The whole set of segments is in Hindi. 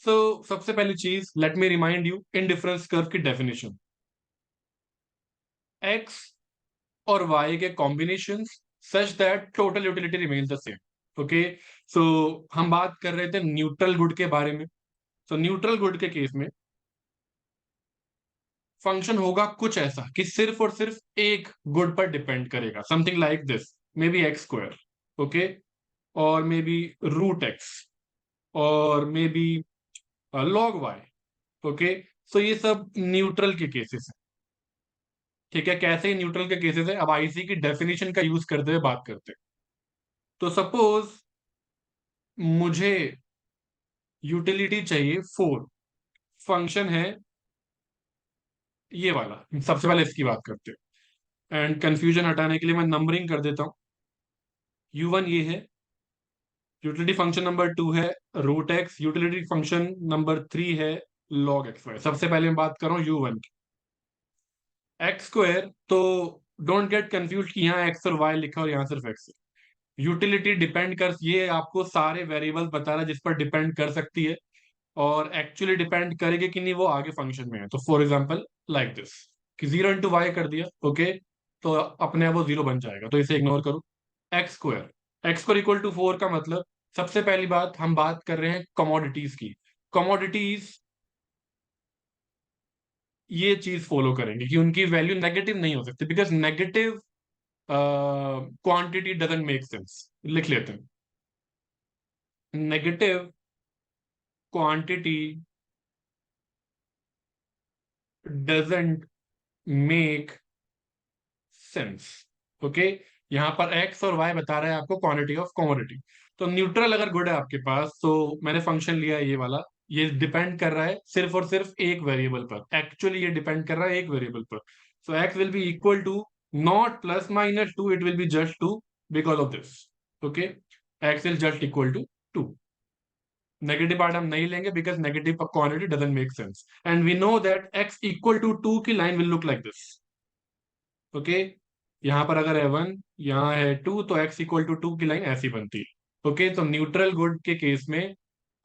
सबसे पहली चीज, let me remind you indifference curve की डेफिनेशन। एक्स और वाई के combinations such that total utility remains the same. Okay, so हम बात कर रहे थे न्यूट्रल गुड के बारे में। न्यूट्रल गुड के केस में फंक्शन होगा कुछ ऐसा कि सिर्फ और सिर्फ एक गुड पर डिपेंड करेगा, something like this, maybe X square, okay, और मे बी रूट एक्स, और maybe log Y. Okay, so ये सब न्यूट्रल के केसेस हैं। ठीक है, कैसे न्यूट्रल के केसेस है, अब आईसी की डेफिनेशन का यूज करते हुए बात करते हैं। तो सपोज मुझे यूटिलिटी चाहिए 4, फंक्शन है ये वाला। सबसे पहले इसकी बात करते हैं, एंड कंफ्यूजन हटाने के लिए मैं नंबरिंग कर देता हूं। U1 ये है, यूटिलिटी फंक्शन नंबर 2 है root x, utility function number 3 है लॉग एक्स वाई। सबसे पहले मैं बात कर रहा हूँ U1 की। एक्स स्क्वायर, तो डोंट गेट कंफ्यूज कि यहाँ एक्स और वाई लिखा और यहाँ सिर्फ एक्स है। यूटिलिटी डिपेंड कर, ये आपको सारे वेरिएबल्स बता रहा है जिस पर डिपेंड कर सकती है, और एक्चुअली डिपेंड करेगी कि नहीं वो आगे फंक्शन में है। तो फॉर एग्जाम्पल लाइक दिस, कि 0 × y कर दिया, ओके, तो अपने आप वो 0 बन जाएगा, तो इसे इग्नोर करो। एक्स स्क्वायर इक्वल टू 4 का मतलब, सबसे पहली बात हम बात कर रहे हैं कमोडिटीज की। कमोडिटीज ये चीज फॉलो करेंगे कि उनकी वैल्यू नेगेटिव नहीं हो सकती, because negative quantity doesn't make sense. लिख लेते हैं, negative quantity doesn't make sense. Okay, यहां पर एक्स और वाई बता रहा है आपको क्वांटिटी ऑफ कमोडिटी। तो न्यूट्रल अगर गुड है आपके पास, तो मैंने फंक्शन लिया है ये वाला, ये डिपेंड कर रहा है सिर्फ और सिर्फ एक वेरिएबल पर। एक्चुअली ये डिपेंड कर रहा है एक वेरिएबल पर। So X will be equal to not plus minus 2, it will be just 2 because of this. Okay, X is just equal to 2। Negative part हम नहीं लेंगे because negative quantity doesn't make sense, and we know that X equal to 2 की line will look like this. Okay, यहां पर अगर है 1, यहाँ है 2, तो x इक्वल टू 2 की लाइन ऐसी बनती है। ओके, तो न्यूट्रल गुड के केस में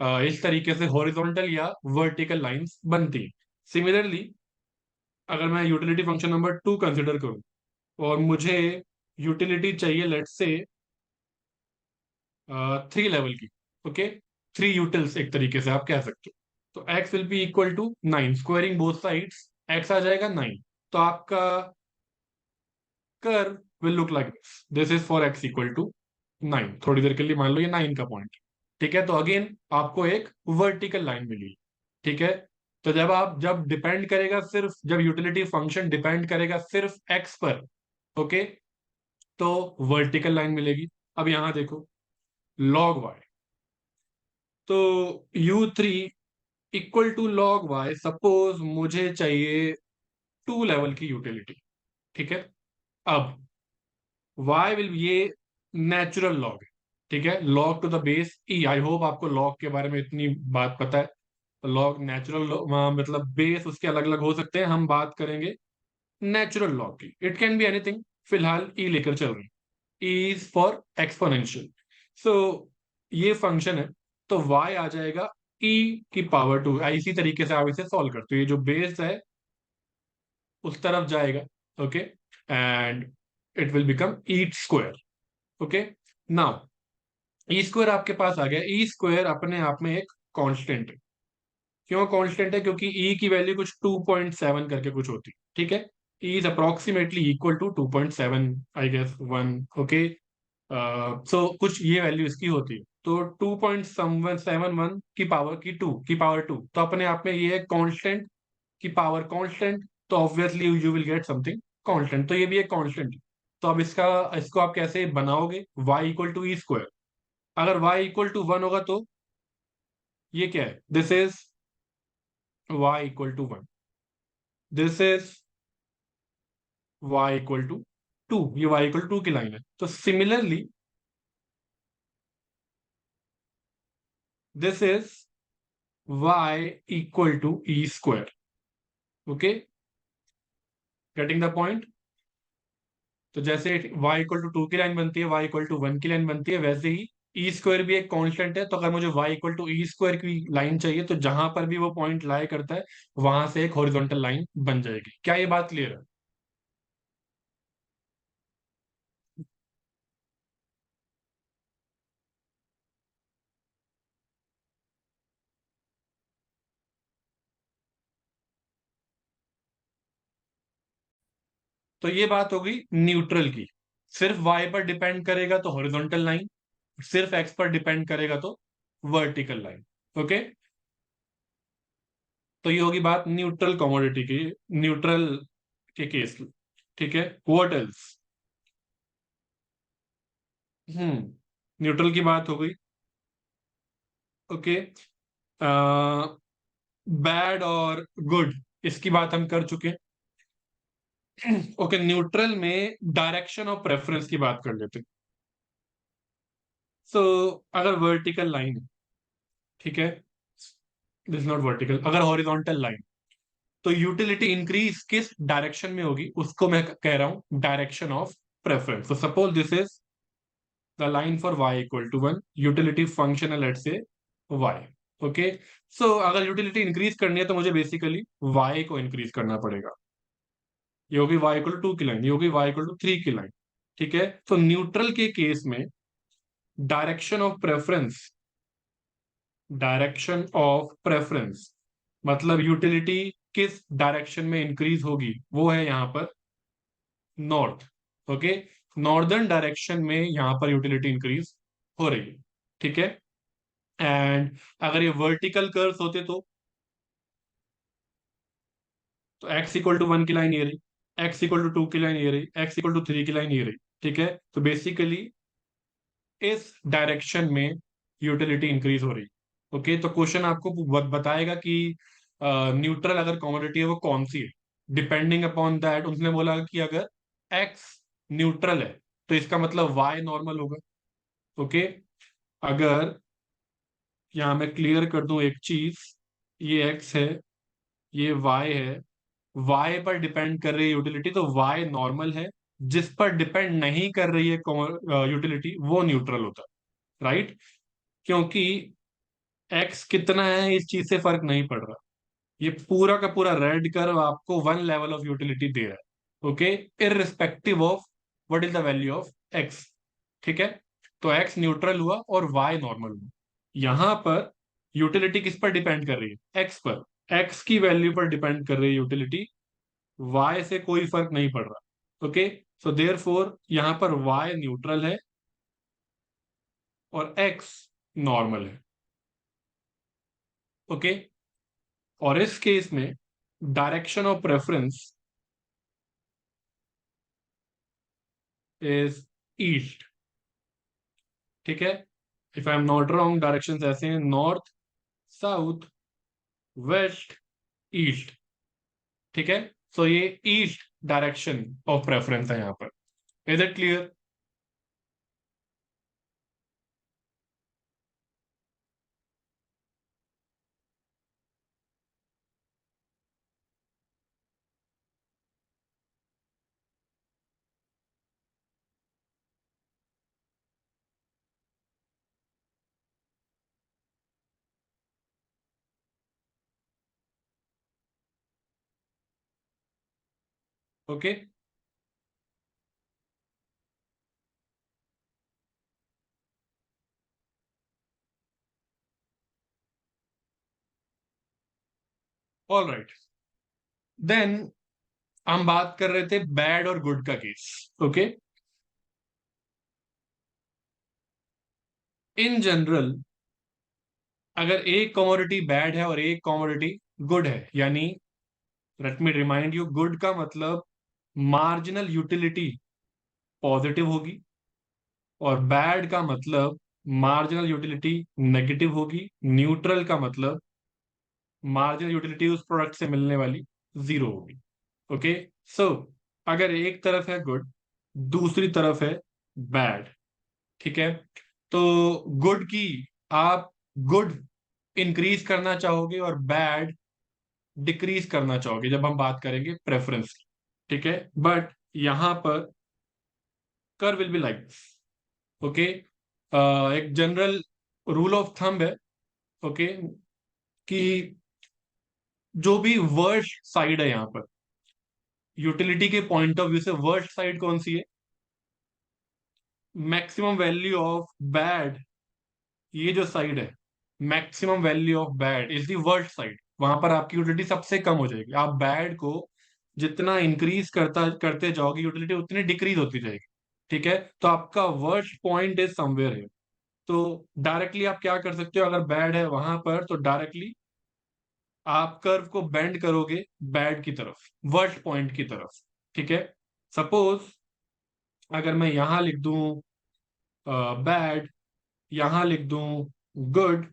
इस तरीके से हॉरिजॉन्टल या वर्टिकल लाइंस बनती। सिमिलरली अगर मैं यूटिलिटी फंक्शन नंबर 2 कंसिडर करूं, और मुझे यूटिलिटी चाहिए लेट से 3 लेवल की, ओके, 3 यूटिल्स एक तरीके से आप कह सकते हो। तो x will be equal to 9, squaring both sides x आ जाएगा 9। तो आपका curve will look like this, this is for x equal to 9। थोड़ी देर के लिए मान लो ये 9 का पॉइंट। ठीक है, तो अगेन आपको एक वर्टिकल लाइन मिली। ठीक है, तो जब डिपेंड करेगा सिर्फ, जब यूटिलिटी फंक्शन डिपेंड करेगा सिर्फ x पर, ओके, तो वर्टिकल लाइन मिलेगी। अब यहां देखो log y, तो U3 equal to log y, suppose मुझे चाहिए 2 लेवल की यूटिलिटी। ठीक है, अब y विल, ये नेचुरल लॉग है। ठीक है, log to the base E, I hope आपको लॉग के बारे में इतनी बात पता है। तो लॉग नेचुरल, मतलब बेस उसके अलग अलग हो सकते हैं, हम बात करेंगे नेचुरल लॉग की। इट कैन बी एनीथिंग, फिलहाल ई लेकर चल रहे हैं। E is for exponential. So ये फंक्शन है, तो y आ जाएगा e की पावर 2। इसी तरीके से आप इसे सॉल्व करते हो, ये जो बेस है उस तरफ जाएगा, okay, and it will become E square. Okay, now E square आपके पास आ गया। ई स्क्वायर अपने आप में एक कांस्टेंट है। क्यों कांस्टेंट है? क्योंकि ई की वैल्यू कुछ 2.7 करके कुछ होती। ठीक है, e is approximately equal to 2.7, I guess 1। Okay, so कुछ ये वैल्यू इसकी होती है। तो 2.7 की पावर 2, तो अपने आप में ये है कांस्टेंट की पावर कांस्टेंट। तो obviously you will get something constant, तो ये भी एक कांस्टेंट है। तो अब इसको आप कैसे बनाओगे? y equal to e square. अगर y इक्वल टू 1 होगा तो ये क्या है? This is y equal to 1, this is y equal to 2, ये y इक्वल टू 2 की लाइन है। तो similarly this is y equal to e square. Okay, getting the point? तो जैसे y इक्वल टू 2 की लाइन बनती है, y इक्वल टू 1 की लाइन बनती है, वैसे ही ई स्क्वायर भी एक कांस्टेंट है, तो अगर मुझे y equal to e square की लाइन चाहिए तो जहां पर भी वो पॉइंट लाई करता है वहां से एक हॉरिजॉन्टल लाइन बन जाएगी। क्या ये बात क्लियर है? तो ये बात हो गई न्यूट्रल की। सिर्फ y पर डिपेंड करेगा तो हॉरिजॉन्टल लाइन, सिर्फ x पर डिपेंड करेगा तो वर्टिकल लाइन। ओके, तो ये होगी बात न्यूट्रल कमोडिटी की, न्यूट्रल के केस की। ठीक है, व्हाट एल्स? न्यूट्रल की बात हो गई। ओके, बैड और गुड, इसकी बात हम कर चुके हैं। ओके, न्यूट्रल में डायरेक्शन ऑफ प्रेफरेंस की बात कर लेते हैं। सो अगर वर्टिकल लाइन है, ठीक है, दिस नॉट वर्टिकल, अगर हॉरिजॉन्टल लाइन, तो यूटिलिटी इंक्रीज किस डायरेक्शन में होगी उसको मैं कह रहा हूं डायरेक्शन ऑफ प्रेफरेंस। तो suppose this is the line for y equal to 1, utility function है let say y। Okay, so अगर यूटिलिटी इंक्रीज करनी है तो मुझे बेसिकली y को इंक्रीज करना पड़ेगा। ये होगी y इक्वल टू 2 की लाइन, ये होगी y इक्वल टू 3 की लाइन। ठीक है, तो न्यूट्रल के केस में direction of preference, direction of preference मतलब यूटिलिटी किस डायरेक्शन में इंक्रीज होगी वो है यहां पर नॉर्थ। ओके, नॉर्दर्न डायरेक्शन में यहां पर यूटिलिटी इंक्रीज हो रही है। ठीक है, एंड अगर ये वर्टिकल कर्व्स होते तो x इक्वल टू 1 की लाइन ये रही, x इक्वल टू 2 की लाइन ये रही, x इक्वल टू 3 की लाइन ये रही। ठीक है, तो बेसिकली इस डायरेक्शन में यूटिलिटी इंक्रीज हो रही। ओके, तो क्वेश्चन आपको बताएगा कि न्यूट्रल अगर कमोडिटी है वो कौन सी है। डिपेंडिंग अपॉन दैट उसने बोला कि अगर x न्यूट्रल है तो इसका मतलब y नॉर्मल होगा। ओके, अगर यहां मैं क्लियर कर दूं एक चीज, ये x है, ये y है, y पर डिपेंड कर रही है यूटिलिटी तो y नॉर्मल है, जिस पर डिपेंड नहीं कर रही है यूटिलिटी वो न्यूट्रल होता है। राइट, क्योंकि x कितना है इस चीज से फर्क नहीं पड़ रहा, ये पूरा का पूरा रेड कर्व आपको 1 लेवल ऑफ यूटिलिटी दे रहा है। Okay, irrespective of what is the value of x। ठीक है, तो x न्यूट्रल हुआ और y नॉर्मल हुआ। यहां पर यूटिलिटी किस पर डिपेंड कर रही है? x पर, x की वैल्यू पर डिपेंड कर रही है यूटिलिटी, y से कोई फर्क नहीं पड़ रहा। ओके, सो देयर फोर यहां पर y न्यूट्रल है और x नॉर्मल है। ओके, और इस केस में direction of preference is east. ठीक है, if I am not wrong direction ऐसे हैं नॉर्थ, साउथ, वेस्ट, ईस्ट। ठीक है, सो ये ईस्ट डायरेक्शन ऑफ प्रेफरेंस है यहां पर। Is it clear? Okay, all right, then हम बात कर रहे थे बैड और गुड का केस। ओके, इन जनरल अगर एक कमोडिटी बैड है और एक कमोडिटी गुड है, यानी late me remind you, good का मतलब मार्जिनल यूटिलिटी पॉजिटिव होगी और बैड का मतलब मार्जिनल यूटिलिटी नेगेटिव होगी, न्यूट्रल का मतलब मार्जिनल यूटिलिटी उस प्रोडक्ट से मिलने वाली जीरो होगी। ओके, सो अगर एक तरफ है गुड, दूसरी तरफ है बैड, ठीक है, तो गुड की आप गुड इंक्रीज करना चाहोगे और बैड डिक्रीज करना चाहोगे जब हम बात करेंगे प्रेफरेंस की। ठीक है, बट यहां पर curve will be like this. Okay, एक जनरल रूल ऑफ थंब है, ओके, कि जो भी वर्स्ट साइड है यहाँ पर यूटिलिटी के पॉइंट ऑफ व्यू से, वर्स्ट साइड कौन सी है? मैक्सिमम वैल्यू ऑफ बैड, ये जो साइड है, maximum value of bad is the worst side, वहां पर आपकी यूटिलिटी सबसे कम हो जाएगी। आप बैड को जितना इंक्रीज करते जाओगे, यूटिलिटी उतनी डिक्रीज होती जाएगी। ठीक है, तो आपका वर्स्ट पॉइंट इज समवेयर है। तो डायरेक्टली आप क्या कर सकते हो, अगर बैड है वहां पर तो डायरेक्टली आप कर्व को बेंड करोगे बैड की तरफ, वर्स्ट पॉइंट की तरफ। ठीक है, सपोज अगर मैं यहां लिख दूं बैड, यहां लिख दूं good,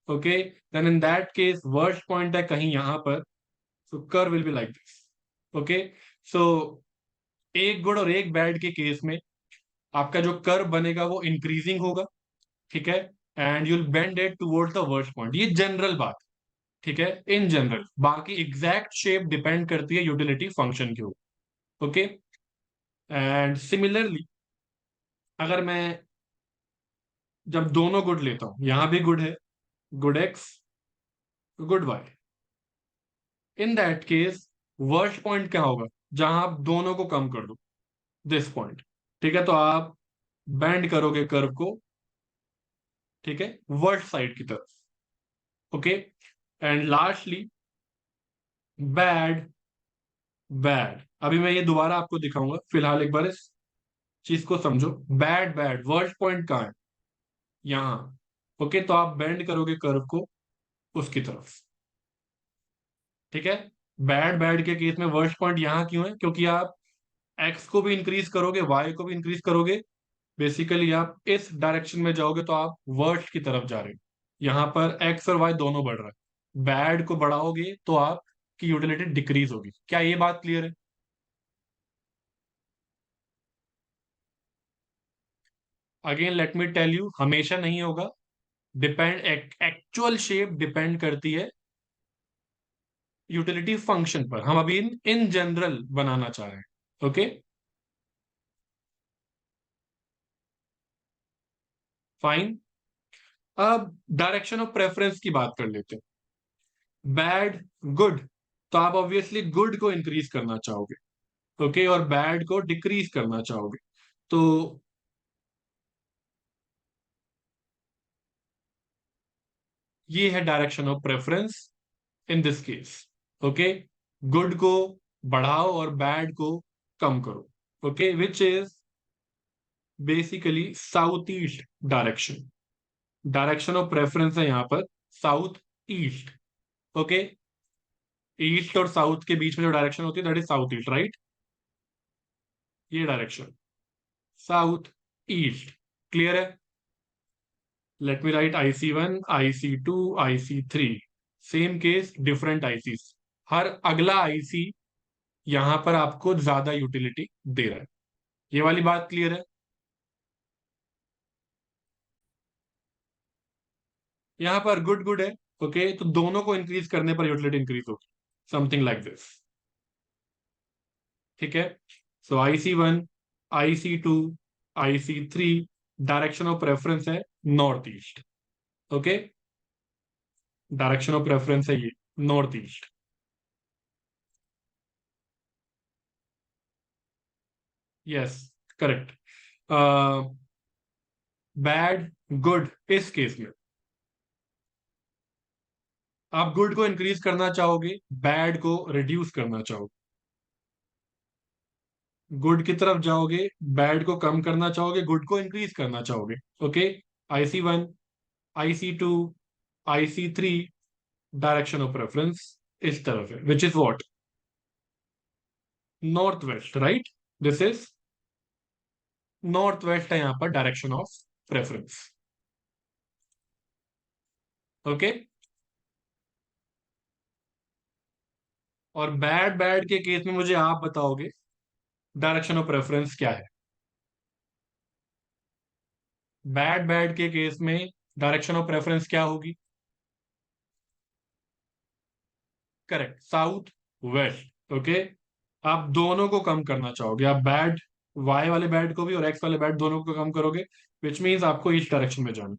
okay, then in that case worst point है कहीं यहां पर, so curve will be like this. Okay, so एक गुड और एक बैड के केस में आपका जो कर्व बनेगा वो इंक्रीजिंग होगा। ठीक है, and you'll bend it towards the worst point, ये जनरल बात। ठीक है, इन जनरल, बाकी एग्जैक्ट शेप डिपेंड करती है यूटिलिटी फंक्शन के ऊपर। ओके, एंड सिमिलरली अगर मैं जब दोनों गुड लेता हूं, यहां भी गुड है, good x, good y, in that case worst point क्या होगा? जहां आप दोनों को कम कर दो, दिस पॉइंट। ठीक है, तो आप बेंड करोगे कर्व को, ठीक है, वर्स्ट साइड की तरफ। Okay, and lastly bad, bad, अभी मैं ये दोबारा आपको दिखाऊंगा, फिलहाल एक बार इस चीज को समझो। बैड, बैड वर्स्ट पॉइंट कहाँ है? यहां। ओके, तो आप बेंड करोगे कर्व को उसकी तरफ। ठीक है, बैड, बैड के केस में वर्स्ट पॉइंट यहां क्यों है? क्योंकि आप एक्स को भी इंक्रीज करोगे, वाई को भी इंक्रीज करोगे, बेसिकली आप इस डायरेक्शन में जाओगे तो आप वर्स्ट की तरफ जा रहे हो। यहां पर एक्स और वाई दोनों बढ़ रहा है, बैड को बढ़ाओगे तो आपकी यूटिलिटी डिक्रीज होगी। क्या ये बात क्लियर है? Again let me tell you, हमेशा नहीं होगा, डिपेंड, एक्चुअल शेप डिपेंड करती है यूटिलिटी फंक्शन पर। हम अभी इन जनरल बनाना चाह रहे हैं। Okay, fine. अब डायरेक्शन ऑफ प्रेफरेंस की बात कर लेते हैं। बैड, गुड, तो आप ऑब्वियसली गुड को इंक्रीज करना चाहोगे, ओके, और बैड को डिक्रीज करना चाहोगे। तो ये है direction of preference in this case. Okay, good को बढ़ाओ और बैड को कम करो, okay, which is basically south east direction. Direction of preference है यहां पर साउथ ईस्ट। ओके, ईस्ट और साउथ के बीच में जो डायरेक्शन होती है that is south east, right? ये डायरेक्शन साउथ ईस्ट, क्लियर है? Let me write IC1, IC2, IC3, same case different IC, हर अगला आईसी यहां पर आपको ज्यादा यूटिलिटी दे रहा है। ये वाली बात क्लियर है? यहां पर गुड, गुड है, ओके, तो दोनों को इंक्रीज करने पर यूटिलिटी इंक्रीज होगी, समथिंग लाइक दिस। ठीक है, so IC1, IC2, IC3, direction of preference है north east. Okay, direction of preference है ये north east. Yes, correct. Bad, good, इस केस में आप गुड को इंक्रीज करना चाहोगे, बैड को रिड्यूस करना चाहोगे। गुड की तरफ जाओगे, बैड को कम करना चाहोगे, गुड को इंक्रीज करना चाहोगे। Okay, IC1, IC2, IC3, direction of preference इस तरफ है, विच is what? North west, right? This is north west है यहां पर डायरेक्शन ऑफ प्रेफरेंस। ओके, और बैड, बैड के केस में मुझे आप बताओगे डायरेक्शन ऑफ प्रेफरेंस क्या है? बैड, बैड के केस में डायरेक्शन ऑफ प्रेफरेंस क्या होगी? Correct, south west. ओके, आप दोनों को कम करना चाहोगे, आप बैड, वाई वाले बैड को भी और एक्स वाले बैड दोनों को कम करोगे, विच मीन्स आपको इस डायरेक्शन में जाना।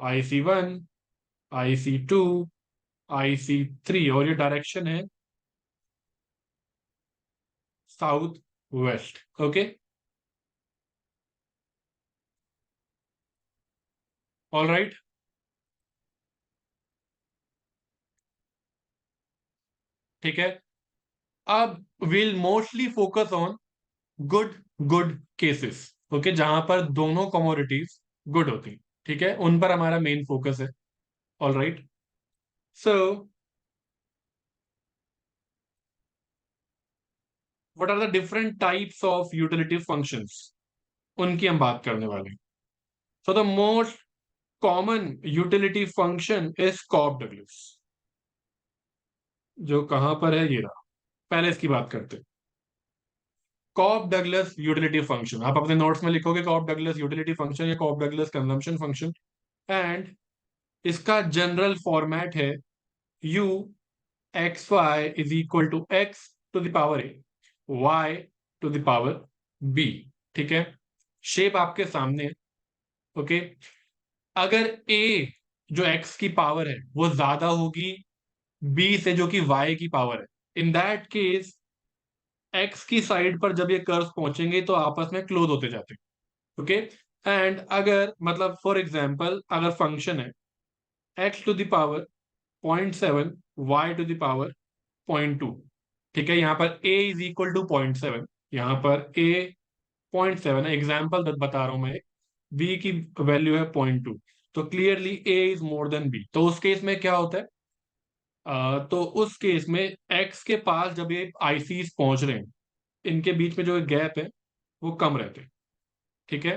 IC1, IC2, IC3, और ये डायरेक्शन है south west. Okay, all right. ठीक है, अब will mostly focus on good good cases. Okay, जहां पर दोनों कमोडिटीज गुड होती, ठीक है, उन पर हमारा मेन फोकस है। All right, so what are the different types of utility functions, उनकी हम बात करने वाले हैं। So the most common utility function is Cobb Douglas, जो कहां पर है, ये रहा। पहले इसकी बात करते हैं। कॉप डगलस यूटिलिटी फंक्शन, आप अपने नोट्स में लिखोगे कॉप डगलस यूटिलिटी फंक्शन या Cobb Douglas consumption function. And इसका जनरल फॉर्मेट है u x y is equal to x to the power a, y to the power b. ठीक है, शेप आपके सामने है। ओके, अगर a जो x की पावर है वो ज्यादा होगी b से जो कि y की पावर है, इन दैट केस x की साइड पर जब ये कर्व पहुंचेंगे तो आपस में क्लोज होते जाते हैं। ओके, एंड अगर मतलब फॉर एग्जाम्पल अगर फंक्शन है x to the power 0.7, y to the power 0.2, ठीक है, यहाँ पर a इज इक्वल टू 0.7, यहाँ पर a 0.7 है, एग्जाम्पल बता रहा हूं मैं। b की वैल्यू है 0.2, तो clearly a is more than b। तो उस केस में क्या होता है, तो उस केस में x के पास जब ये आईसीज पहुंच रहे हैं, इनके बीच में जो गैप है वो कम रहते हैं। ठीक है,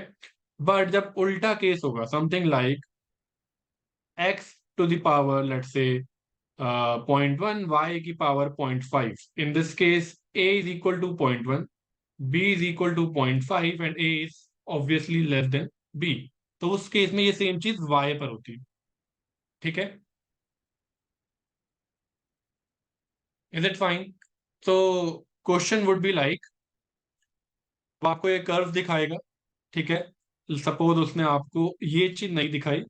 बट जब उल्टा केस होगा, something like x to the power let say 0.1, y की power 0.5, in this case a is equal to 0.1, b is equal to 0.5 and a is obviously less than b। तो उस केस में ये सेम चीज y पर होती है। ठीक है, इज इट फाइन? तो क्वेश्चन वुड बी लाइक, वो आपको ये कर्व दिखाएगा, ठीक है, सपोज उसने आपको ये चीज नहीं दिखाई,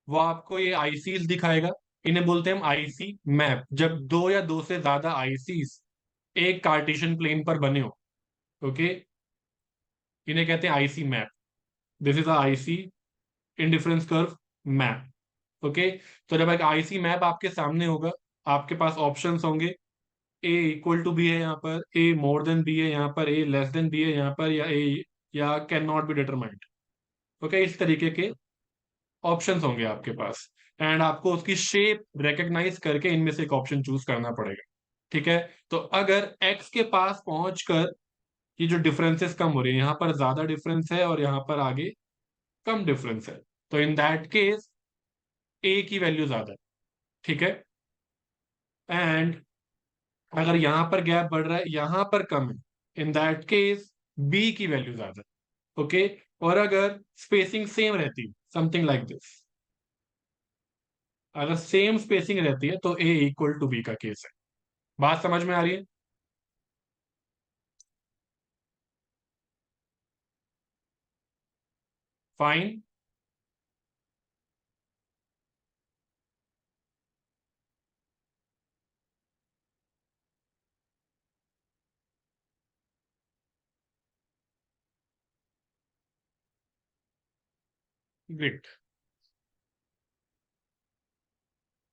वो आपको ये आईसीज दिखाएगा। इन्हें बोलते हैं हम आईसी मैप, जब दो या दो से ज्यादा आईसीज एक कार्टेशियन प्लेन पर बने हो। ओके, इन्हें कहते हैं IC map. This is IC indifference curve map. Okay, तो जब एक आईसी मैप आपके सामने होगा, आपके पास ऑप्शंस होंगे, ए इक्वल टू बी है यहाँ पर, ए मोर देन बी है यहाँ पर, ए लेस देन बी है यहाँ पर, या ए या can not be determined. Okay, इस तरीके के ऑप्शंस होंगे आपके पास, एंड आपको उसकी शेप रिकग्नाइज करके इनमें से एक ऑप्शन चूज करना पड़ेगा। ठीक है, तो अगर एक्स के पास पहुंचकर ये जो डिफरेंसेस कम हो रही है, यहाँ पर ज्यादा डिफरेंस है और यहाँ पर आगे कम डिफरेंस है, तो इन दैट केस ए की वैल्यू ज्यादा है। ठीक है, एंड अगर यहां पर गैप बढ़ रहा है, यहां पर कम है, इन दैट केस बी की वैल्यू ज्यादा है। ओके, और अगर स्पेसिंग सेम रहती है, समथिंग लाइक दिस, अगर सेम स्पेसिंग रहती है तो ए इक्वल टू बी का केस है। बात समझ में आ रही है? फाइन। ग्रेट।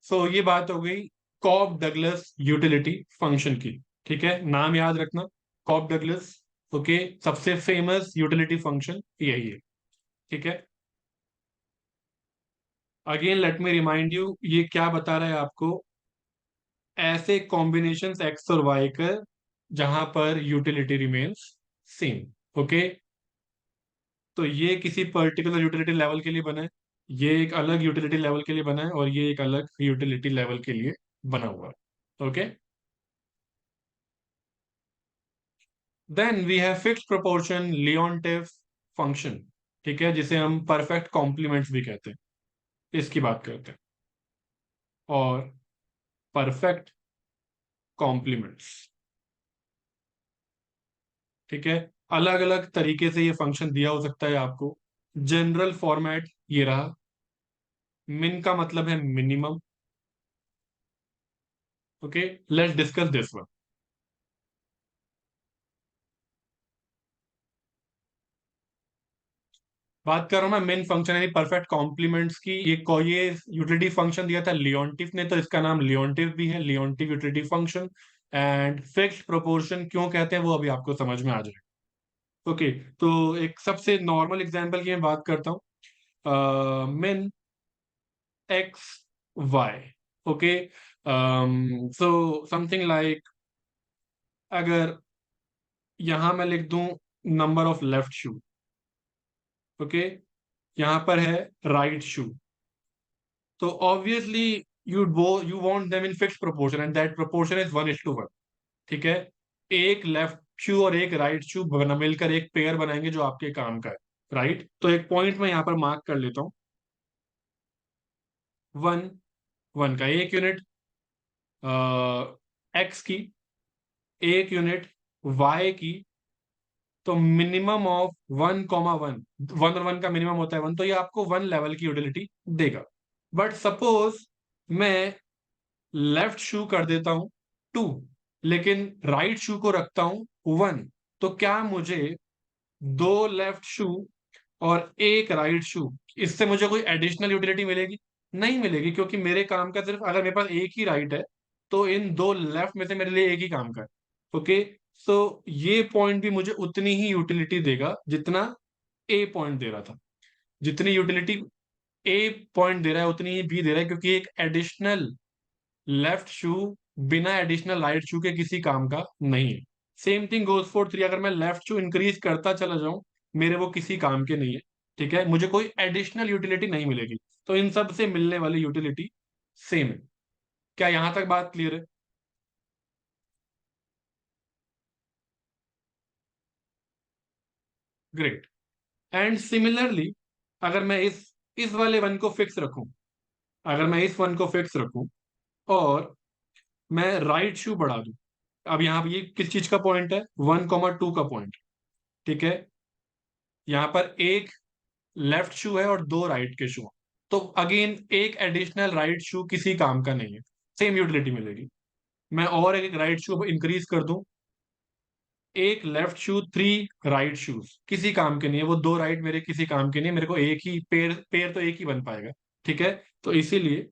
सो ये बात हो गई कॉब डगलस यूटिलिटी फंक्शन की। ठीक है, नाम याद रखना, कॉब डगलस। ओके, सबसे फेमस यूटिलिटी फंक्शन यही है। ठीक है, again let me remind you, ये क्या बता रहा है आपको, ऐसे कॉम्बिनेशन एक्स और वाई कर जहां पर यूटिलिटी रिमेन्स सेम। ओके, तो ये किसी पर्टिकुलर यूटिलिटी लेवल के लिए बना है, ये एक अलग यूटिलिटी लेवल के लिए बना है, और ये एक अलग यूटिलिटी लेवल के लिए बना हुआ है। Okay, then we have fixed proportion Leontief function. ठीक है, जिसे हम परफेक्ट कॉम्प्लीमेंट्स भी कहते हैं, इसकी बात करते हैं। और परफेक्ट कॉम्प्लीमेंट्स, ठीक है, अलग अलग तरीके से ये फंक्शन दिया हो सकता है आपको। जनरल फॉर्मेट ये रहा। मिन का मतलब है minimum. Okay, let's discuss this one. बात कर रहा हूं मैं मेन फंक्शन यानी परफेक्ट कॉम्प्लीमेंट्स की। ये यूटिलिटी फंक्शन दिया था लियोनटिफ ने, तो इसका नाम लियोनटिफ भी है, Leontief utility function. And fixed proportion क्यों कहते हैं वो अभी आपको समझ में आ जाएगा। ओके, तो एक सबसे नॉर्मल एग्जांपल की मैं बात करता हूँ। Min x y. Okay, so something like, अगर यहां मैं लिख दूं number of left shoe. Okay, यहां पर है राइट शू। तो obviously you want them in fixed proportion and that proportion is 1:1। ठीक है, एक लेफ्ट शू और एक राइट शू बना मिलकर एक पेयर बनाएंगे जो आपके काम का है। राइट, तो एक पॉइंट मैं यहां पर मार्क कर लेता हूं। वन, वन का एक यूनिट एक्स की, एक यूनिट वाई की। तो मिनिमम ऑफ 1,1, वन और वन का मिनिमम होता है 1, तो ये आपको 1 लेवल की यूटिलिटी देगा। बट सपोज मैं लेफ्ट शू कर देता हूं 2, लेकिन राइट शू को रखता हूं 1, तो क्या मुझे दो लेफ्ट शू और एक राइट शू, इससे मुझे कोई एडिशनल यूटिलिटी मिलेगी? नहीं मिलेगी, क्योंकि मेरे काम का सिर्फ, अगर मेरे पास एक ही राइट है तो इन दो लेफ्ट में से मेरे लिए एक ही काम का है। ओके, सो ये पॉइंट भी मुझे उतनी ही यूटिलिटी देगा जितना ए पॉइंट दे रहा था। जितनी यूटिलिटी ए पॉइंट दे रहा है उतनी ही बी दे रहा है, क्योंकि एक एडिशनल लेफ्ट शू बिना एडिशनल राइट शू के किसी काम का नहीं है। सेम थिंग गोज फॉर 3, अगर मैं लेफ्ट शू इंक्रीज करता चला जाऊं, मेरे वो किसी काम के नहीं है। ठीक है, मुझे कोई एडिशनल यूटिलिटी नहीं मिलेगी। तो इन सब से मिलने वाली यूटिलिटी सेम है। क्या यहां तक बात क्लियर है? ग्रेट। एंड सिमिलरली, अगर मैं इस वाले वन को फिक्स रखूं, अगर मैं इस वन को फिक्स रखूं और मैं राइट शू बढ़ा दूं, अब यहां पर ये किस चीज का पॉइंट है? 1,2 का पॉइंट। ठीक है, यहां पर एक लेफ्ट शू है और दो राइट के शू हैं। तो अगेन एक एडिशनल राइट शू किसी काम का नहीं है, सेम यूटिलिटी मिलेगी। मैं और एक राइट शू इंक्रीज कर दूं, एक लेफ्ट शू, 3 राइट शूज किसी काम के नहीं है, वो दो राइट मेरे किसी काम के नहीं है, मेरे को एक ही पेयर पेयर तो एक ही बन पाएगा। ठीक है, तो इसीलिए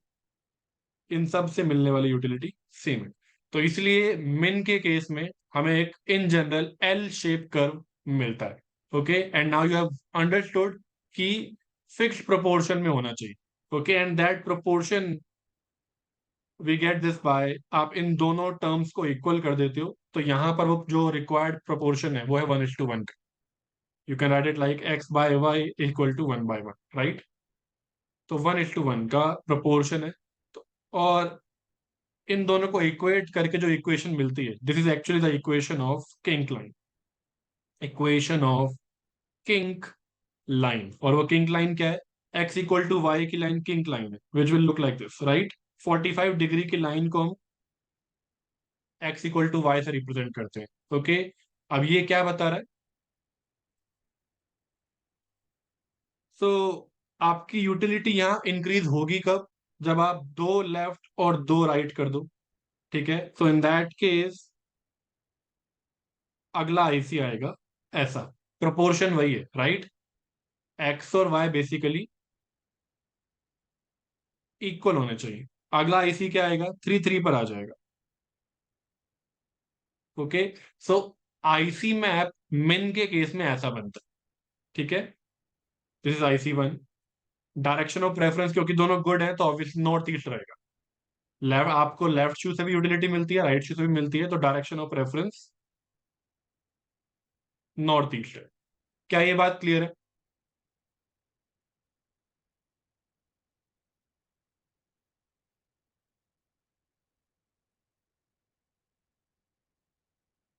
इन सब से मिलने वाली यूटिलिटी सेम है। तो इसलिए मिन के केस में हमें एक in general L shape curve मिलता है। Okay, and now you have understood कि फिक्स्ड प्रोपोर्शन में होना चाहिए। Okay, and that proportion we get this by, आप इन दोनों टर्म्स को इक्वल कर देते हो, तो यहां पर वो जो रिक्वायर्ड प्रोपोर्शन है वो है 1:1 का। You can write it like x/y equal to 1/1, right? तो 1:1 का प्रोपोर्शन है। तो और इन दोनों को इक्वेट करके जो इक्वेशन मिलती है, this is actually the equation of kink line. Equation of kink line. और वो किंक लाइन क्या है? x=y की लाइन किंक लाइन है, which will look like this, right? 45 degree की लाइन को हम x=y से रिप्रेजेंट करते हैं। ओके, अब ये क्या बता रहा है? सो आपकी यूटिलिटी यहाँ इंक्रीज होगी कब? जब आप दो लेफ्ट और दो राइट कर दो। ठीक है, सो इन दैट केस अगला आईसी आएगा ऐसा। प्रोपोर्शन वही है, राइट? एक्स और वाई बेसिकली इक्वल होने चाहिए। अगला आईसी क्या आएगा? 3:3 पर आ जाएगा। ओके, सो आईसी मैप मिन के केस में ऐसा बनता है। ठीक है, this is IC1। Direction of preference, क्योंकि दोनों गुड है तो ऑब्वियसली नॉर्थ ईस्ट रहेगा। लेफ्ट, आपको लेफ्ट शू से भी यूटिलिटी मिलती है, राइट शू से भी मिलती है, तो direction of preference north east है। क्या ये बात क्लियर है?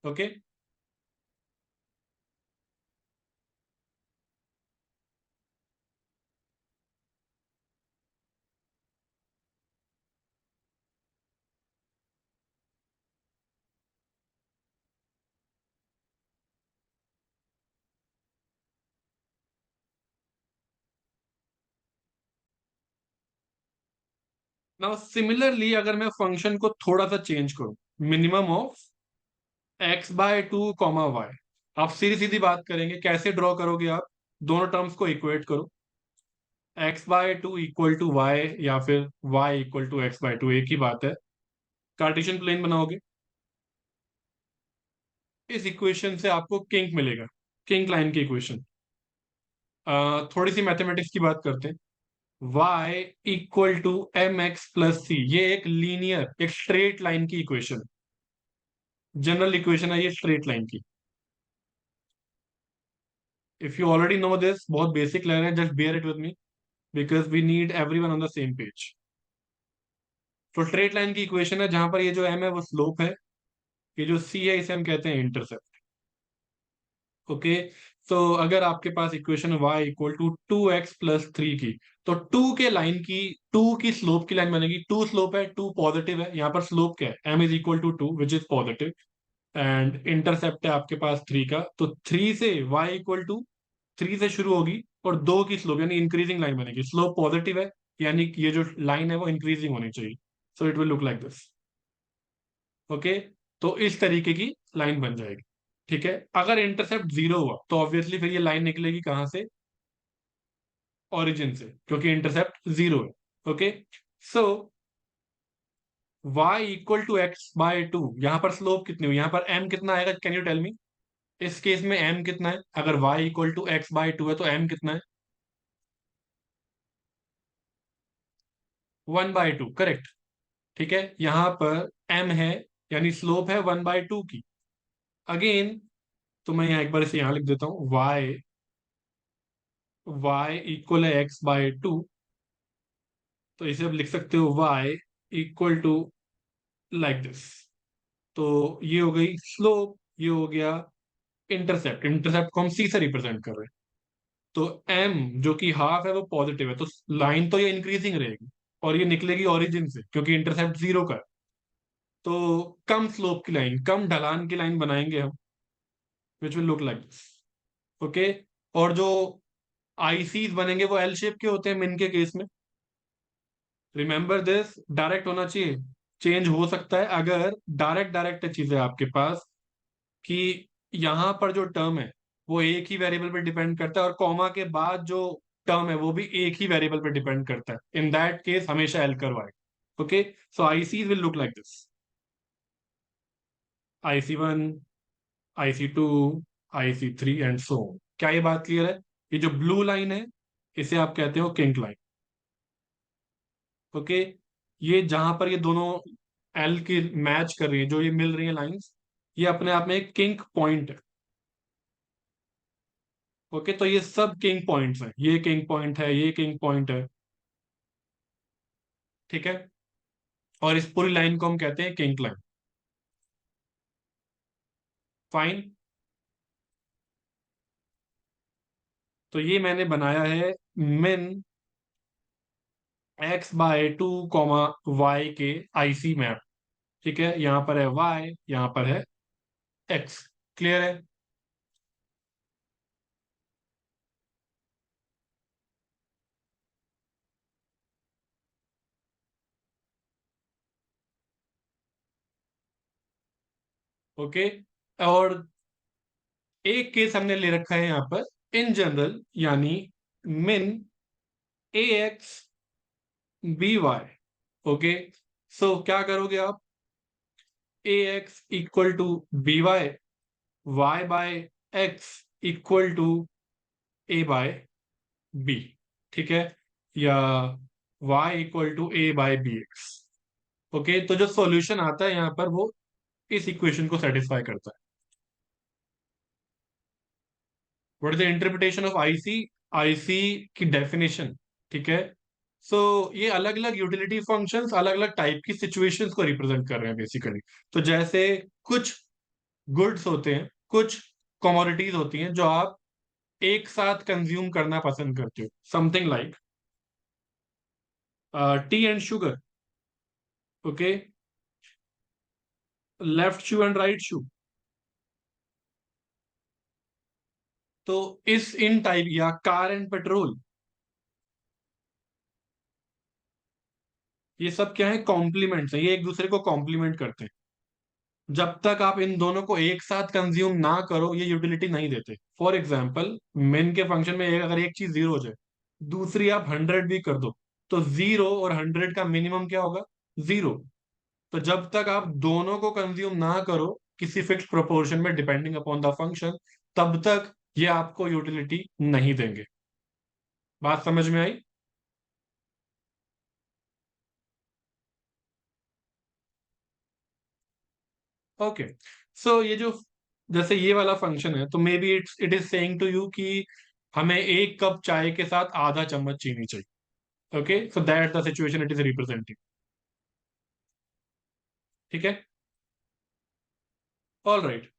ओके, नाउ सिमिलरली अगर मैं फंक्शन को थोड़ा सा चेंज करूं, मिनिमम ऑफ x/2 y, आप सीधी सीधी बात करेंगे, कैसे ड्रॉ करोगे आप? दोनों टर्म्स को इक्वेट करो, x/2 इक्वल टू वाई या फिर y इक्वल टू x/2, एक ही बात है। कार्टेशियन प्लेन बनाओगे, इस इक्वेशन से आपको किंक मिलेगा, किंक लाइन की इक्वेशन। थोड़ी सी मैथमेटिक्स की बात करते हैं। y equal to m x plus c, ये एक लीनियर, एक स्ट्रेट लाइन की इक्वेशन, जनरल इक्वेशन है ये स्ट्रेट लाइन की। If you already know this, बहुत बेसिक लग रहा है, just bear it with me because we need everyone on the same page. तो स्ट्रेट लाइन की इक्वेशन है जहां पर ये जो m है वो स्लोप है, ये जो c है इसे हम कहते हैं इंटरसेप्ट। ओके, तो अगर आपके पास equation y equal to 2x+3 की, तो 2 की स्लोप की लाइन बनेगी। 2 स्लोप है, 2 पॉजिटिव है, यहाँ पर स्लोप क्या है, m is equal to 2 which is positive, and intercept है आपके पास 3 का, तो 3 से y इक्वल टू 3 से शुरू होगी और 2 की स्लोप यानी इंक्रीजिंग लाइन बनेगी। स्लोप पॉजिटिव है यानी कि ये जो लाइन है वो इंक्रीजिंग होनी चाहिए, so it will look like this. Okay, तो इस तरीके की लाइन बन जाएगी। ठीक है, अगर इंटरसेप्ट 0 हुआ तो ऑब्वियसली फिर ये लाइन निकलेगी कहां से? ओरिजिन से, क्योंकि इंटरसेप्ट 0 है। Okay, so y equal to x/2, यहां पर स्लोप कितनी हुई, यहां पर m कितना आएगा, कैन यू टेल मी? इस केस में m कितना है? अगर y इक्वल टू x/2 है तो m कितना है? 1/2, करेक्ट। ठीक है, यहां पर m है यानी स्लोप है 1/2 की। अगेन, तो मैं यहाँ एक बार इसे यहां लिख देता हूं, y इक्वल है x/2, तो इसे आप लिख सकते हो y equal to like this. तो ये हो गई स्लोप, ये हो गया इंटरसेप्ट, इंटरसेप्ट को हम सी से रिप्रेजेंट कर रहे हैं। तो m जो कि हाफ है वो पॉजिटिव है, तो लाइन तो ये इंक्रीजिंग रहेगी और ये निकलेगी ओरिजिन से क्योंकि इंटरसेप्ट 0 का है। तो कम स्लोप की लाइन, कम ढलान की लाइन बनाएंगे हम, विच will look like this. Okay, और जो आईसीज बनेंगे वो एल शेप के होते हैं मिन के केस में। रिमेंबर दिस, डायरेक्ट होना चाहिए, चेंज हो सकता है अगर डायरेक्ट डायरेक्ट चीज है आपके पास कि यहां पर जो टर्म है वो एक ही वेरिएबल पे डिपेंड करता है और कॉमा के बाद जो टर्म है वो भी एक ही वेरिएबल पे डिपेंड करता है, इन दैट केस हमेशा एल करवाएगा। Okay, so ICs will look like this, IC1, IC2, IC3 and so. क्या ये बात क्लियर है? ये जो ब्लू लाइन है इसे आप कहते हो किंक लाइन। ओके, ये जहां पर ये दोनों एल की मैच कर रही है, जो ये मिल रही है लाइंस, ये अपने आप में एक किंक पॉइंट है। ओके, तो ये सब किंग पॉइंट्स हैं, ये किंग पॉइंट है, ये किंग पॉइंट है। ठीक है, और इस पूरी लाइन को हम कहते हैं किंक लाइन। फाइन, तो ये मैंने बनाया है मिन x/2 के आईसी मैप। ठीक है, यहां पर है y, यहां पर है x। क्लियर है? ओके, और एक केस हमने ले रखा है यहां पर इन जनरल, यानी मिन AX/BY। ओके, सो क्या करोगे आप? AX = BY, y/x = A/B। ठीक है, या y = A/BX। ओके, तो जो सॉल्यूशन आता है यहां पर वो इस इक्वेशन को सेटिस्फाई करता है। What is the interpretation of IC? IC की डेफिनेशन। ठीक है, सो ये अलग अलग यूटिलिटी फंक्शंस अलग अलग टाइप की सिचुएशंस को रिप्रेजेंट कर रहे हैं बेसिकली। तो जैसे कुछ गुड्स होते हैं, कुछ कमोडिटीज होती हैं जो आप एक साथ कंज्यूम करना पसंद करते हो, something like tea and sugar. Okay, left shoe and right shoe. तो इस इन टाइप, या कार एंड पेट्रोल, ये सब क्या है, कॉम्प्लीमेंट्स है, ये एक दूसरे को कॉम्प्लीमेंट करते हैं। जब तक आप इन दोनों को एक साथ कंज्यूम ना करो ये यूटिलिटी नहीं देते। फॉर एग्जाम्पल, मेन के फंक्शन में अगर एक चीज 0 हो जाए, दूसरी आप 100 भी कर दो, तो 0 और 100 का मिनिमम क्या होगा, 0। तो जब तक आप दोनों को कंज्यूम ना करो किसी फिक्स प्रोपोर्शन में डिपेंडिंग अपॉन द फंक्शन, तब तक ये आपको यूटिलिटी नहीं देंगे। बात समझ में आई? ओके। सो ये जो, जैसे ये वाला फंक्शन है, तो maybe it is saying to you कि हमें एक कप चाय के साथ आधा चम्मच चीनी चाहिए। Okay, so that the situation it is representing. ठीक है। All right.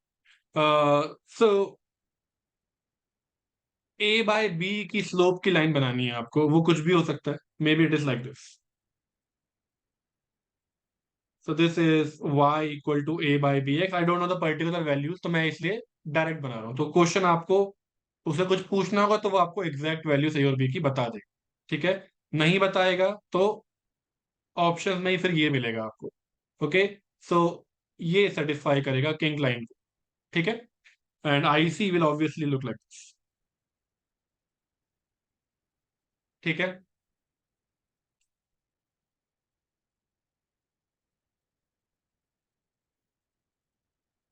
So a by b की स्लोप की लाइन बनानी है आपको, वो कुछ भी हो सकता है, maybe it is like this. So this is y equal to a by b x. I don't know the particular values, तो मैं इसलिए डायरेक्ट बना रहा हूँ। तो क्वेश्चन आपको, उसे कुछ पूछना होगा तो वो आपको एग्जैक्ट वैल्यू सही और बी की बता दे। ठीक है। नहीं बताएगा तो ऑप्शन में ही फिर ये मिलेगा आपको। ओके। सो ये सेटिस्फाई करेगा किंग लाइन को। ठीक है। And I C will obviously look like this. ठीक है।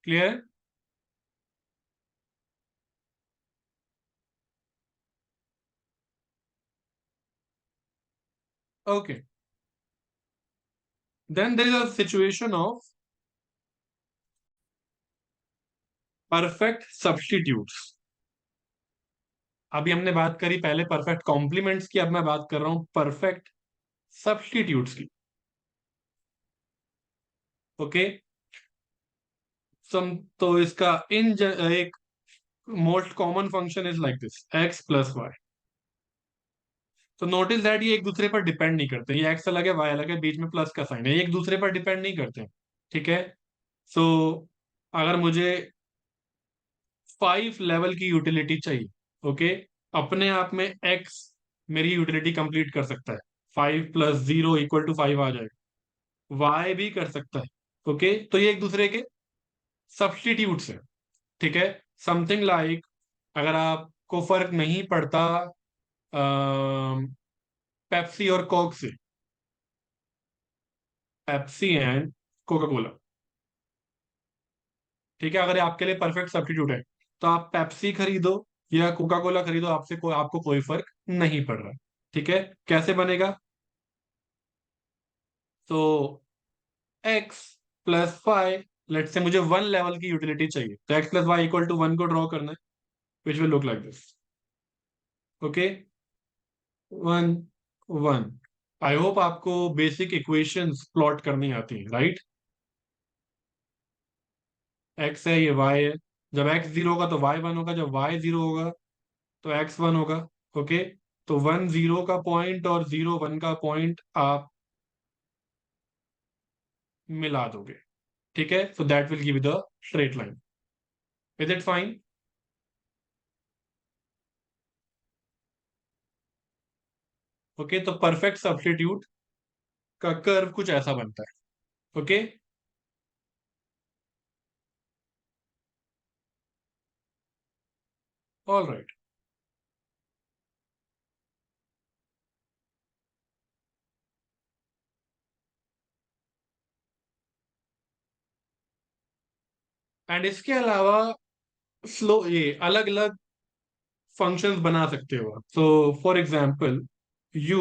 क्लियर है? Okay. Then there is a situation of perfect substitutes. अभी हमने बात करी पहले परफेक्ट कॉम्प्लीमेंट्स की, अब मैं बात कर रहा हूं परफेक्ट सब्स्टिट्यूट्स की। ओके। सम तो इसका एक most common function is like this, x plus y. तो नोटिस दैट ये एक दूसरे पर डिपेंड नहीं करते, ये एक्स अलग है वाई अलग है, बीच में प्लस का साइन है, ये एक दूसरे पर डिपेंड नहीं करते। ठीक है। सो अगर मुझे 5 लेवल की यूटिलिटी चाहिए, ओके, अपने आप में एक्स मेरी यूटिलिटी कंप्लीट कर सकता है, 5 + 0 = 5 आ जाएगा। वाई भी कर सकता है। ओके, तो ये एक दूसरे के सब्स्टिट्यूट्स है। ठीक है। समथिंग लाइक, अगर आपको फर्क नहीं पड़ता पेप्सी और कोक से, पेप्सी एंड कोका कोला, ठीक है, अगर ये आपके लिए परफेक्ट सब्स्टिट्यूट है, तो आप पेप्सी खरीदो या कोका कोला खरीदो, आपको कोई फर्क नहीं पड़ रहा। ठीक है। कैसे बनेगा? तो एक्स प्लस वाई, लेट से मुझे 1 लेवल की यूटिलिटी चाहिए, तो x plus y equal to 1 को ड्रॉ करना है, which will look like this. Okay. 1 1। I hope आपको बेसिक इक्वेशंस प्लॉट करनी आती है, राइट? एक्स है, ये वाई है। जब एक्स 0 होगा तो वाई 1 होगा, जब वाई 0 होगा तो एक्स 1 होगा। ओके। तो 1 0 का पॉइंट और 0 1 का पॉइंट आप मिला दोगे। ठीक है। So that will give the straight line. Is it fine? Okay, तो परफेक्ट सब्स्टिट्यूट का कर्व कुछ ऐसा बनता है। ओके। All right. एंड इसके अलावा स्लो ये अलग अलग फंक्शंस बना सकते हो। So for example, u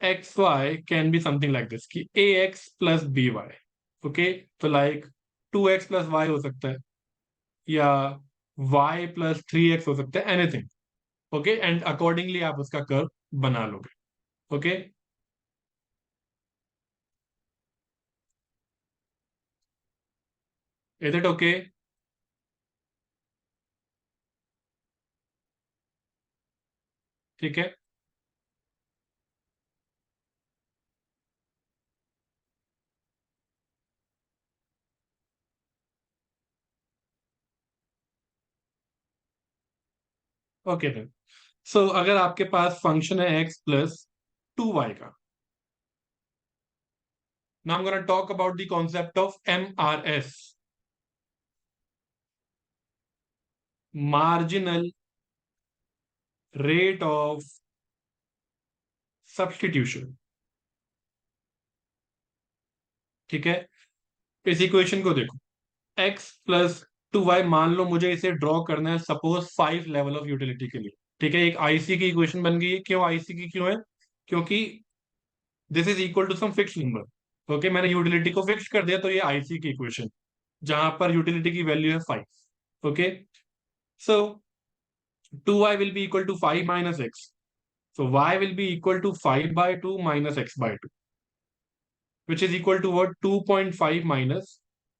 x y can be something like this, कि a x plus b y. Okay. तो लाइक 2x प्लस वाई हो सकता है, या y + 3x हो सकता है, एनीथिंग। ओके, एंड अकॉर्डिंगली आप उसका कर्व बना लोगे। ओके। Is it okay? ठीक है। Okay then. सो अगर आपके पास फंक्शन है x + 2y का, Now I'm going to talk about the concept of MRS, marginal rate of substitution. ठीक है, इस इक्वेशन को देखो, x प्लस 2y, मान लो मुझे इसे ड्रॉ करना है सपोज 5 लेवल ऑफ यूटिलिटी के लिए। ठीक है, एक आईसी की इक्वेशन बन गई है। क्यों आईसी की क्यों है? क्योंकि this is equal to some fix number. Okay, मैंने यूटिलिटी को फिक्स कर दिया, तो ये आईसी की इक्वेशन, जहां पर यूटिलिटी की वैल्यू है 5। Okay, so 2y will be equal to 5 minus x, so y will be equal to 5 by 2 minus x by 2, which is equal to what? 2.5 minus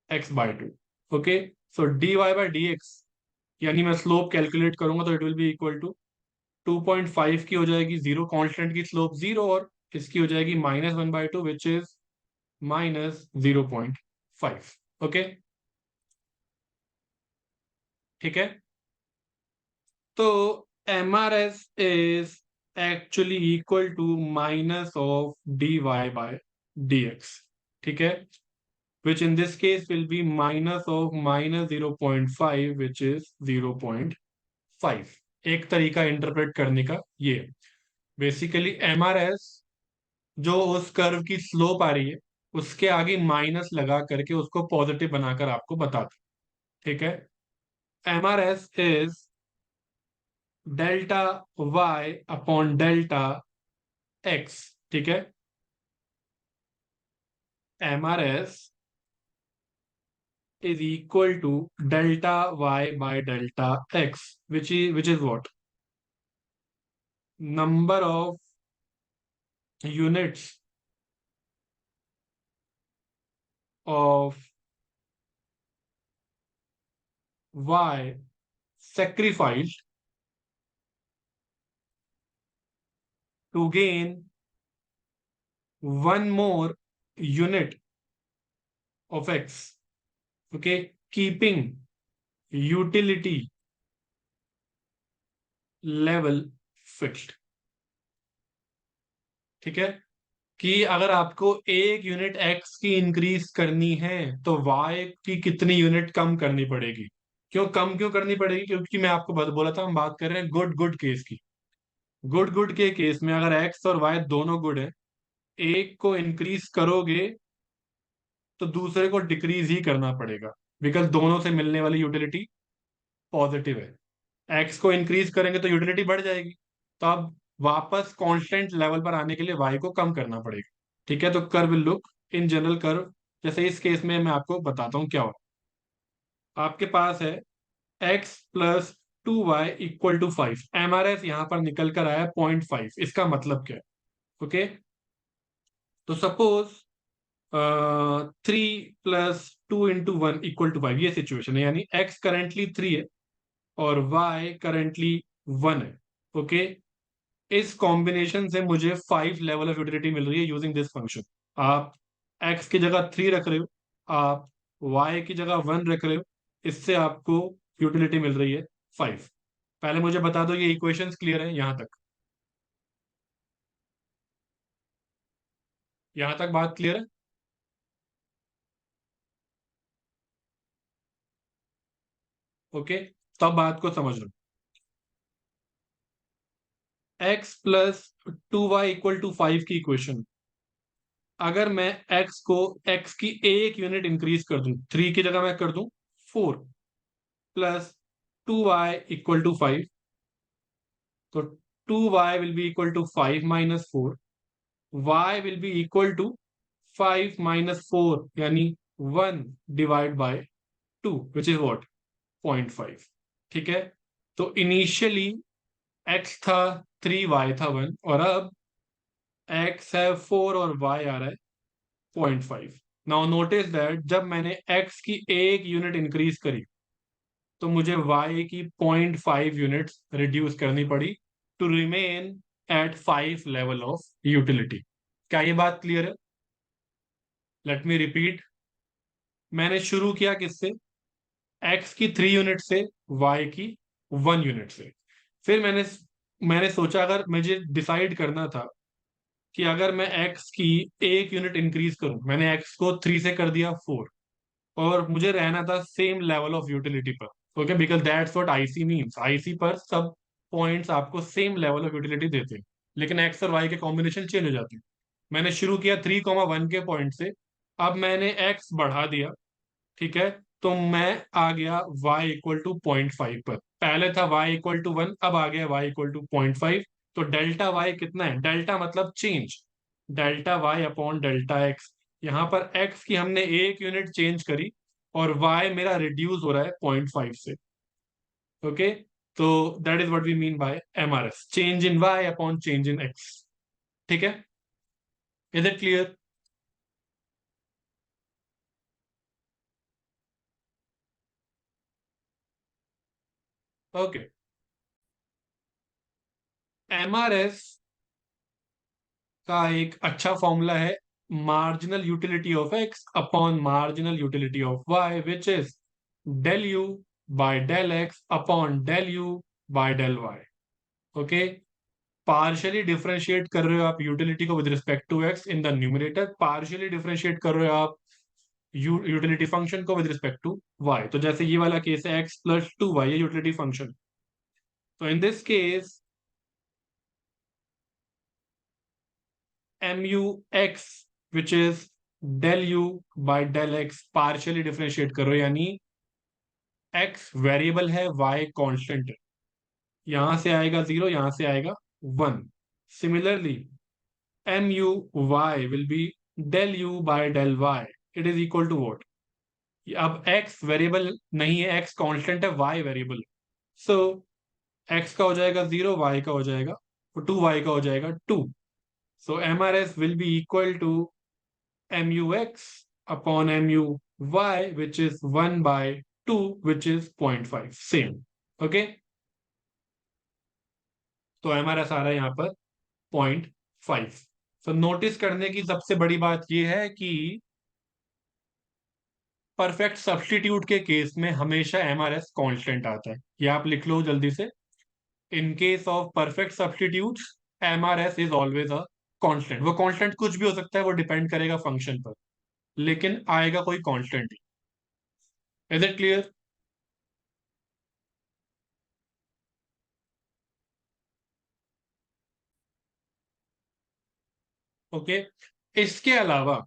x by 2. Okay, so dy by dx, यानी मैं स्लोप कैलकुलेट करूंगा तो it will be equal to 2.5 की हो जाएगी जीरो, कांस्टेंट की स्लोप जीरो, और इसकी हो जाएगी -1/2 विच इज -0.5। ओके, ठीक है, तो MRS is actually equal to minus of dy by dx। ठीक है, which in this case will be minus of -0.5, which is 0.5। एक तरीका इंटरप्रेट करने का ये बेसिकली MRS, जो उस कर्व की स्लोप आ रही है उसके आगे माइनस लगा करके उसको पॉजिटिव बनाकर आपको बताता। ठीक है, MRS is delta y upon delta x। ठीक है, MRS is equal to delta y by delta x, which is what? Number of units of y sacrificed to gain one more unit of x. Okay, keeping utility level fixed। ठीक है, कि अगर आपको एक यूनिट x की इंक्रीज करनी है तो y की कितनी यूनिट कम करनी पड़ेगी? क्यों करनी पड़ेगी? क्योंकि मैं आपको बोला था, हम बात कर रहे हैं गुड गुड केस की। गुड गुड के केस में अगर x और y दोनों गुड है, एक को इंक्रीज करोगे तो दूसरे को डिक्रीज ही करना पड़ेगा, बिकॉज दोनों से मिलने वाली यूटिलिटी पॉजिटिव है। एक्स को इंक्रीज करेंगे तो यूटिलिटी बढ़ जाएगी, तो अब वापस कांस्टेंट लेवल पर आने के लिए वाई को कम करना पड़ेगा। ठीक है, तो curve will look in general curve, जैसे इस केस में मैं आपको बताता हूं क्या हो। आपके पास है x plus 2y equal to 5। MRS यहां पर निकल कर आया 0.5। इसका मतलब क्या है? ओके, तो सपोज 3 + 2 × 1 = 5, ये सिचुएशन है, यानी x करेंटली 3 है और y करेंटली 1 है। ओके, इस कॉम्बिनेशन से मुझे 5 लेवल ऑफ यूटिलिटी मिल रही है यूजिंग दिस फंक्शन। आप x की जगह 3 रख रहे हो, आप y की जगह 1 रख रहे हो, इससे आपको यूटिलिटी मिल रही है 5। पहले मुझे बता दो ये इक्वेशंस क्लियर है यहां तक? यहां तक बात क्लियर है? ओके, तब बात को समझ लो। x plus 2y equal to 5 की इक्वेशन, अगर मैं x की एक यूनिट इंक्रीज कर दूं, 3 की जगह मैं कर दूं 4, प्लस 2y इक्वल टू 5, तो 2y will be equal to 5 minus 4, y will be equal to 5 minus 4, यानी 1 divide by 2, which is what? 0.5। ठीक है, तो इनिशियली x था 3, y था 1, और अब x है 4 और y आ रहा है 0.5। नाउ नोटिस दैट जब मैंने x की एक यूनिट इंक्रीज करी तो मुझे y की 0.5 यूनिट्स रिड्यूस करनी पड़ी to remain at 5 level of utility. क्या ये बात क्लियर है? Let me repeat. मैंने शुरू किया किससे? x की 3 यूनिट से, y की 1 यूनिट से। फिर मैंने मैंने सोचा अगर मुझे डिसाइड करना था कि अगर मैं एक्स की 1 यूनिट इंक्रीज करूं, मैंने एक्स को 3 से कर दिया 4, और मुझे रहना था सेम लेवल ऑफ यूटिलिटी पर। Okay, because that's what IC means. IC पर सब पॉइंट्स आपको सेम लेवल ऑफ यूटिलिटी देते हैं, लेकिन एक्स और वाई के कॉम्बिनेशन चेंज हो जाते हैं। मैंने शुरू किया 3,1 के पॉइंट से, अब मैंने एक्स बढ़ा दिया, ठीक है, तो मैं आ गया y इक्वल टू 0.5 पर। पहले था y इक्वल टू 1, अब आ गया y इक्वल टू 0.5। तो डेल्टा y कितना है? डेल्टा मतलब change, delta y upon delta x। यहाँ पर x की हमने 1 यूनिट चेंज करी, और y मेरा रिड्यूस हो रहा है 0.5 से। ओके, तो that is what we mean by MRS, change in y upon change in x। ठीक है, is it clear? Okay, MRS का एक अच्छा फॉर्मूला है, marginal utility of x upon marginal utility of y, which is del u by del x upon del u by del y. Okay, partially differentiate कर रहे हो आप यूटिलिटी को with respect to x in the numerator, partially differentiate कर रहे हो आप यूटिलिटी फंक्शन को विद रिस्पेक्ट टू वाई। तो जैसे ये वाला केस है, एक्स प्लस 2 वाई, ये यूटिलिटी फंक्शन। तो in this case mu x which is del u by del x, partially differentiate करो, यानी x वेरिएबल है, y कांस्टेंट है। यहां से आएगा 0, यहां से आएगा 1। Similarly mu y will be del u by del y, it is equal to what? अब x वेरिएबल नहीं है, x कांस्टेंट है, y वेरिएबल है। सो x का हो जाएगा 0, y का हो जाएगा 2, y का हो जाएगा 2। So M R S will be equal to mux upon my, which is 1 by 2, which is 0.5, same. Okay, तो हमारा सारा यहाँ पर 0.5। तो नोटिस करने की सबसे बड़ी बात यह है कि परफेक्ट सब्स्टिट्यूट के केस में हमेशा एमआरएस कांस्टेंट आता है। ये आप लिख लो जल्दी से। In case of perfect substitute, MRS is always a constant. वो कांस्टेंट कुछ भी हो सकता है, वो डिपेंड करेगा फंक्शन पर, लेकिन आएगा कोई constant he. Is it clear? Okay, इसके अलावा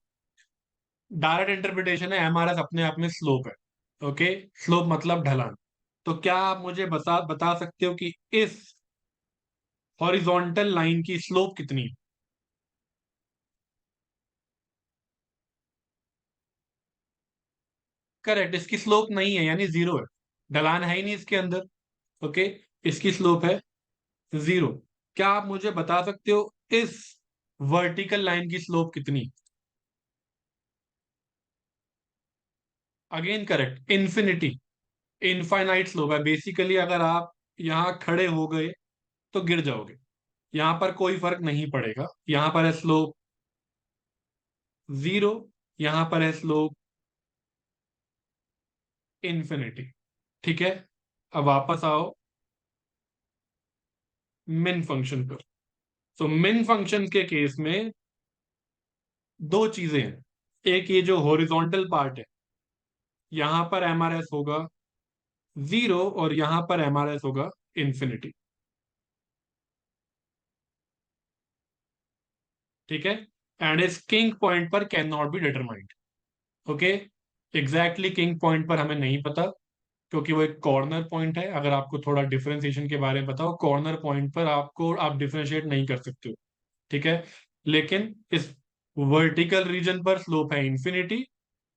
डायरेक्ट इंटरप्रिटेशन है, एमआरएस अपने आप में स्लोप है। ओके, स्लोप मतलब ढलान। तो क्या आप मुझे बता बता सकते हो कि इस हॉरिजॉन्टल लाइन की स्लोप कितनी है? करेक्ट, इसकी स्लोप नहीं है, यानी 0 है। ढलान है ही नहीं इसके अंदर। ओके, इसकी स्लोप है 0। क्या आप मुझे बता सकते हो इस वर्टिकल लाइन की स्लोप कितनी? Again correct, infinity, infinite slope है। बेसिकली अगर आप यहां खड़े हो गए तो गिर जाओगे, यहां पर कोई फर्क नहीं पड़ेगा। यहां पर है स्लोप 0, यहां पर है स्लोप इन्फिनिटी। ठीक है, अब वापस आओ मिन फंक्शन पर। तो मिन फंक्शन के केस में दो चीजें हैं। एक ये जो हॉरिजॉन्टल पार्ट है, यहां पर एमआरएस होगा 0, और यहां पर एमआरएस होगा इन्फिनिटी। ठीक है, एंड इस किंग पॉइंट पर can not be determined. Okay, exactly king point पर हमें नहीं पता, क्योंकि वो एक कॉर्नर पॉइंट है। अगर आपको थोड़ा डिफरेंशिएशन के बारे में बताओ, कॉर्नर पॉइंट पर आपको आप डिफरेंशिएट नहीं कर सकते हो। ठीक है, लेकिन इस वर्टिकल रीजन पर स्लोप है इंफिनिटी,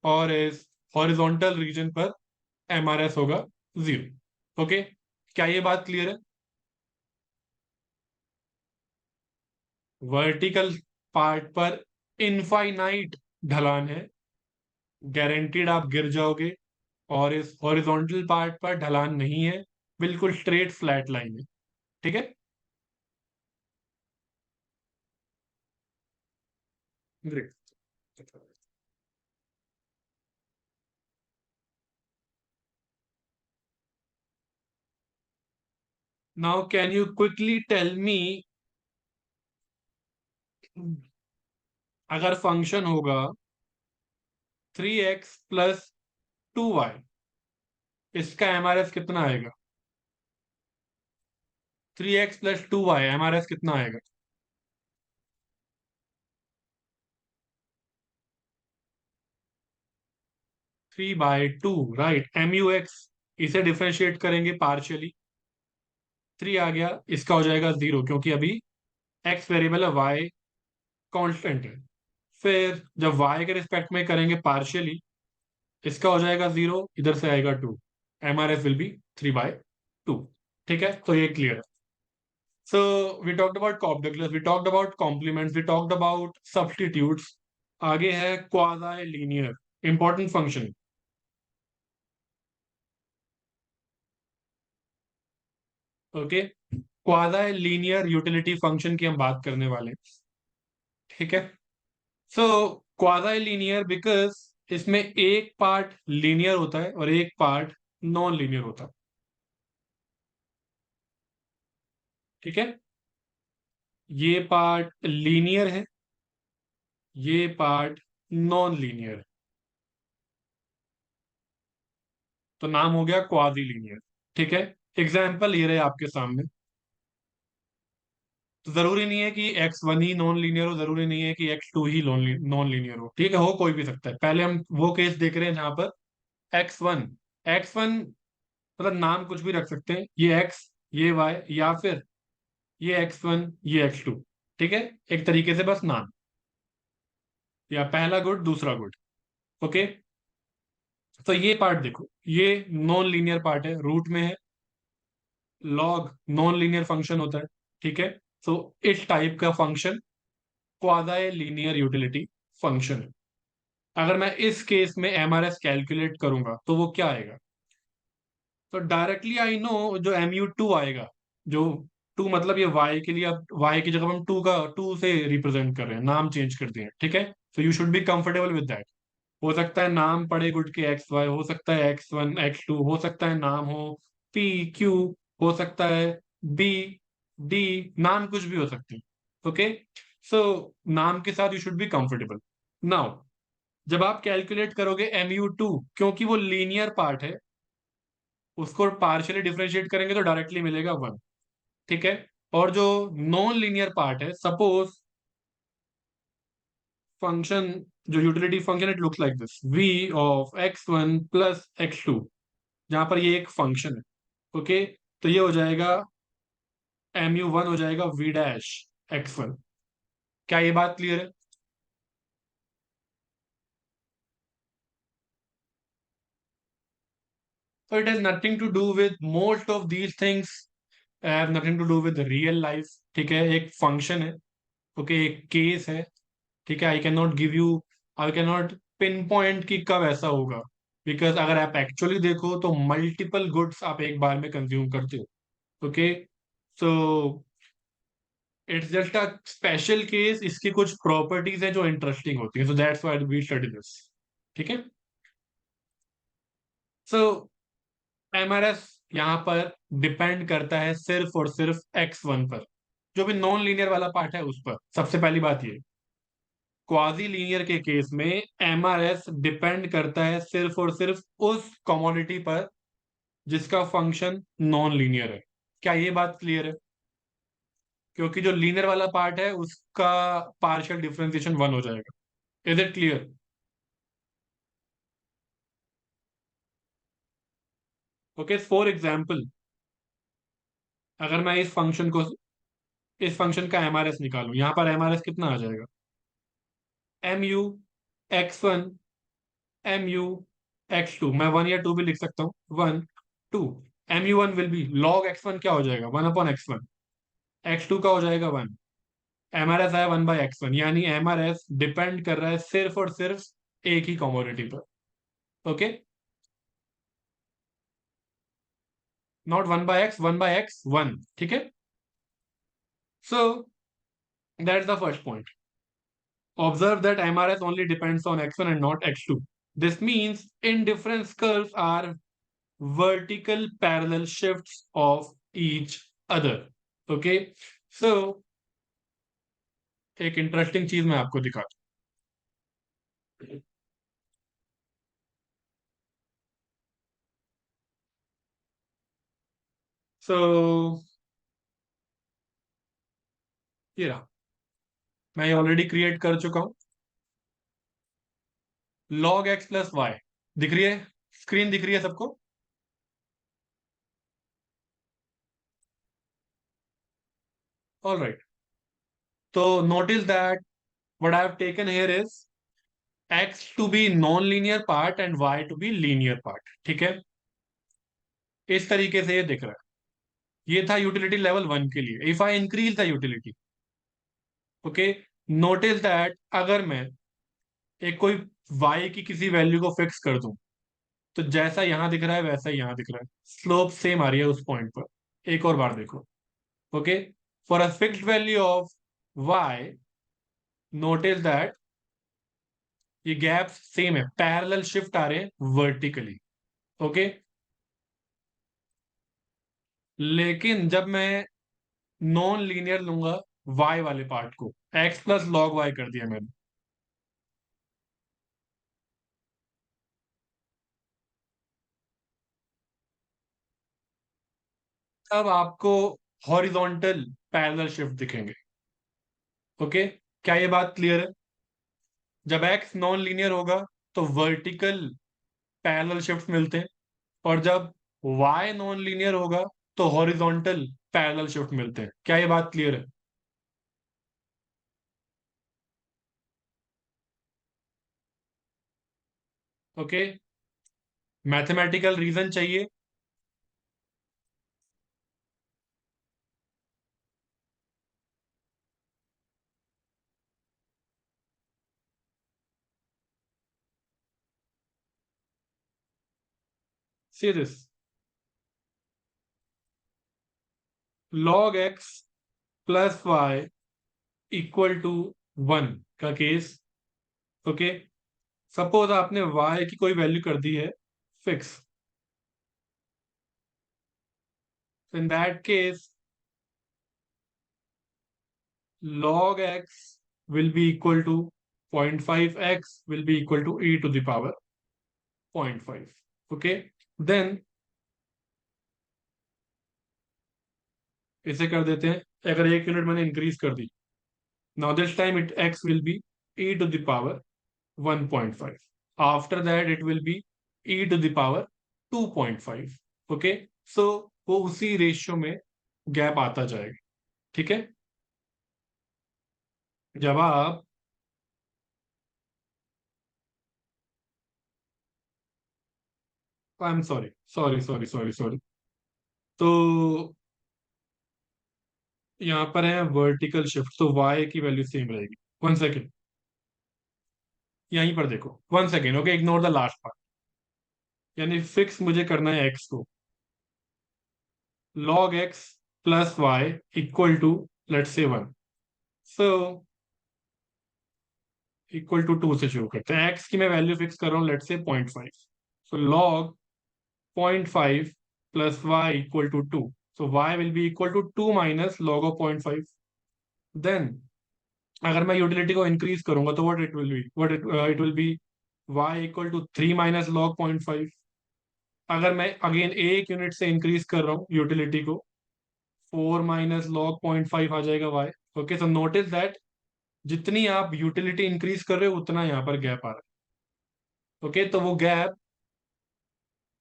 और इस हॉरिजॉन्टल रीजन पर एमआरएस होगा 0। ओके, क्या ये बात क्लियर है? वर्टिकल पार्ट पर इनफाइनाइट ढलान है, गारंटीड आप गिर जाओगे। और इस हॉरिजॉन्टल पार्ट पर ढलान नहीं है, बिल्कुल स्ट्रेट फ्लैट लाइन है। ठीक है, great. Now can you quickly tell me अगर फंक्शन होगा 3x + 2y, इसका एमआरएस कितना आएगा? 3x + 2y एमआरएस कितना आएगा? 3/2, राइट। MUX, इसे डिफरेंशिएट करेंगे पार्शियली, 3 आ गया, इसका हो जाएगा 0 क्योंकि अभी x वेरिएबल है, y कांस्टेंट है। फिर जब y के रिस्पेक्ट में करेंगे पार्शियली, इसका हो जाएगा 0, इधर से आएगा 2, एमआरएस विल बी 3/2। ठीक है, तो ये क्लियर है। So we talked about complex, we talked about complements, we talked about substitutes. आगे है quasi linear, important function. Okay, quasi linear utility function की हम बात करने वाले हैं। ठीक है, सो क्वाज़ी लीनियर बिकॉज इसमें एक पार्ट लीनियर होता है और एक पार्ट नॉन लीनियर होता है। ठीक है, ये पार्ट लीनियर है, ये पार्ट नॉन लीनियर है, तो नाम हो गया क्वाजी लीनियर। ठीक है, एग्जाम्पल ये रहे आपके सामने। तो जरूरी नहीं है कि x1 ही नॉन लीनियर हो, जरूरी नहीं है कि x2 ही नॉन लीनियर हो। ठीक है, हो कोई भी सकता है। पहले हम वो केस देख रहे हैं जहां पर x1, x1 मतलब नाम कुछ भी रख सकते हैं, ये x, ये y, या फिर ये x1, ये x2। ठीक है, एक तरीके से बस नाम, या पहला गुड दूसरा गुड। ओके, तो ये पार्ट देखो, ये नॉन लीनियर पार्ट है, रूट में है, लॉग नॉन लीनियर फंक्शन होता है। ठीक है, सो इस टाइप का function quasi linear utility function है। अगर मैं इस केस में एमआरएस कैलकुलेट करूंगा तो वो क्या आएगा? तो डायरेक्टली आई नो जो MU2 आएगा, जो 2 मतलब ये y के लिए, अब y की जगह हम 2 का 2 से रिप्रेजेंट कर रहे हैं, नाम चेंज कर दिए हैं। ठीक है, so you should be comfortable with that. हो सकता है नाम पड़े गुड के XY, हो सकता है X1 X2, हो सकता है नाम हो PQ, हो सकता है BD, नाम कुछ भी हो सकते हैं। ओके, सो नाम के साथ you should be comfortable. Now जब आप कैलकुलेट करोगे MU2, क्योंकि वो लीनियर पार्ट है, उसको पार्शियली डिफरेंशिएट करेंगे तो डायरेक्टली मिलेगा 1। ठीक है, और जो नॉन लीनियर पार्ट है, सपोज फंक्शन, जो utility function, it looks like this, v(x1 + x2), जहां पर ये एक फंक्शन है। ओके, तो ये हो जाएगा MU1 हो जाएगा v'(x1). क्या ये बात क्लियर है? So it has nothing to do with, most of these things have nothing to do with real life। ठीक है, एक फंक्शन है। ओके, एक केस है। ठीक है, I can not give you, I can not pin point कि कब ऐसा होगा, बिकॉज अगर आप एक्चुअली देखो तो मल्टीपल गुड्स आप एक बार में कंज्यूम करते हो। Okay, so it's just a special case, इसकी कुछ प्रॉपर्टीज है जो इंटरेस्टिंग होती है, so that's why we study this. ठीक है, सो एमआरएस यहाँ पर डिपेंड करता है सिर्फ और सिर्फ x1 पर, जो भी नॉन लीनियर वाला पार्ट है उस पर। सबसे पहली बात ये, क्वाजी लीनियर के केस में एमआरएस डिपेंड करता है सिर्फ और सिर्फ उस कमोडिटी पर जिसका फंक्शन नॉन लीनियर है। क्या ये बात क्लियर है? क्योंकि जो लीनियर वाला पार्ट है उसका पार्शियल डिफरेंशिएशन 1 हो जाएगा। Is it clear? Okay, for example, अगर मैं इस फंक्शन का एमआरएस निकालूं, यहां पर एमआरएस कितना आ जाएगा? MU(x1 MU(x2), मैं 1 या 2 भी लिख सकता हूँ, 1 2। MU1 will be log x1, क्या हो जाएगा? 1/x1। x2 का हो जाएगा 1। एमआरएस आया 1/x1, यानी एमआरएस डिपेंड कर रहा है सिर्फ और सिर्फ एक ही कमोडिटी पर। Okay, not 1/x, 1/x1। ठीक है, so that's the first point. Observe that MRS only depends on x1 and not x2. This means indifference curves are vertical parallel shifts of each other. Okay, so एक इंटरेस्टिंग चीज मैं आपको दिखाता हूँ। सो ये रहा, मैं ये ऑलरेडी क्रिएट कर चुका हूँ। log x प्लस वाई दिख रही है, स्क्रीन दिख रही है सबको? ऑल राइट, तो notice that what I have taken here is x to be non linear part and y to be linear part. ठीक है, इस तरीके से ये दिख रहा है। ये था यूटिलिटी लेवल 1 के लिए। If I increase the utility, okay, notice that अगर मैं एक कोई y की किसी वैल्यू को फिक्स कर दूं, तो जैसा यहां दिख रहा है वैसा ही यहां दिख रहा है, स्लोप सेम आ रही है उस पॉइंट पर। एक और बार देखो, okay, for a fixed value of y, notice that ये गैप सेम है, पैरेलल शिफ्ट आ रहे हैं वर्टिकली। ओके, लेकिन जब मैं नॉन लीनियर लूंगा y वाले पार्ट को, x प्लस लॉग वाई कर दिया मैंने, तब आपको हॉरिजॉन्टल पैरेलल शिफ्ट दिखेंगे। ओके, क्या ये बात क्लियर है? जब x नॉन लीनियर होगा तो वर्टिकल पैरेलल शिफ्ट मिलते हैं, और जब y नॉन लीनियर होगा तो हॉरिजॉन्टल पैरेलल शिफ्ट मिलते हैं। क्या ये बात क्लियर है? ओके, मैथमेटिकल रीजन चाहिए? See this, log x plus y equal to 1 का केस। ओके, सपोज आपने y की कोई वैल्यू कर दी है fix, in that case log x will be equal to 0.5x will be equal to e to the power 0.5. Okay, then इसे कर देते हैं, अगर 1 यूनिट मैंने इंक्रीज कर दी, now this time it x will be e to the power 1.5, after that it will be e to the power 2.5. Okay, so वो उसी रेशियो में गैप आता जाएगा। ठीक है, जब आप I am sorry sorry sorry sorry sorry, तो यहाँ पर है वर्टिकल शिफ्ट, तो y की वैल्यू सेम रहेगी। 1 सेकेंड, यहीं पर देखो, 1 second, okay, ignore the last part. यानी फिक्स मुझे करना है x को, log x plus y equal to, let's say 1, so equal to 2 से शुरू करते हैं। x की मैं वैल्यू फिक्स कर रहा हूँ, let's say 0.5, so log 0.5 plus y equal to 2, so y will be equal to 2 minus log of 0.5। Then अगर मैं यूटिलिटी को इंक्रीज करूंगा तो what it will be y equal to 3 minus log 0.5। अगर मैं अगेन 1 यूनिट से इंक्रीज कर रहा हूँ यूटिलिटी को, 4 माइनस log 0.5 आ जाएगा y। Okay, so notice that जितनी आप यूटिलिटी इंक्रीज कर रहे हो उतना यहाँ पर गैप आ रहा है। ओके, तो वो गैप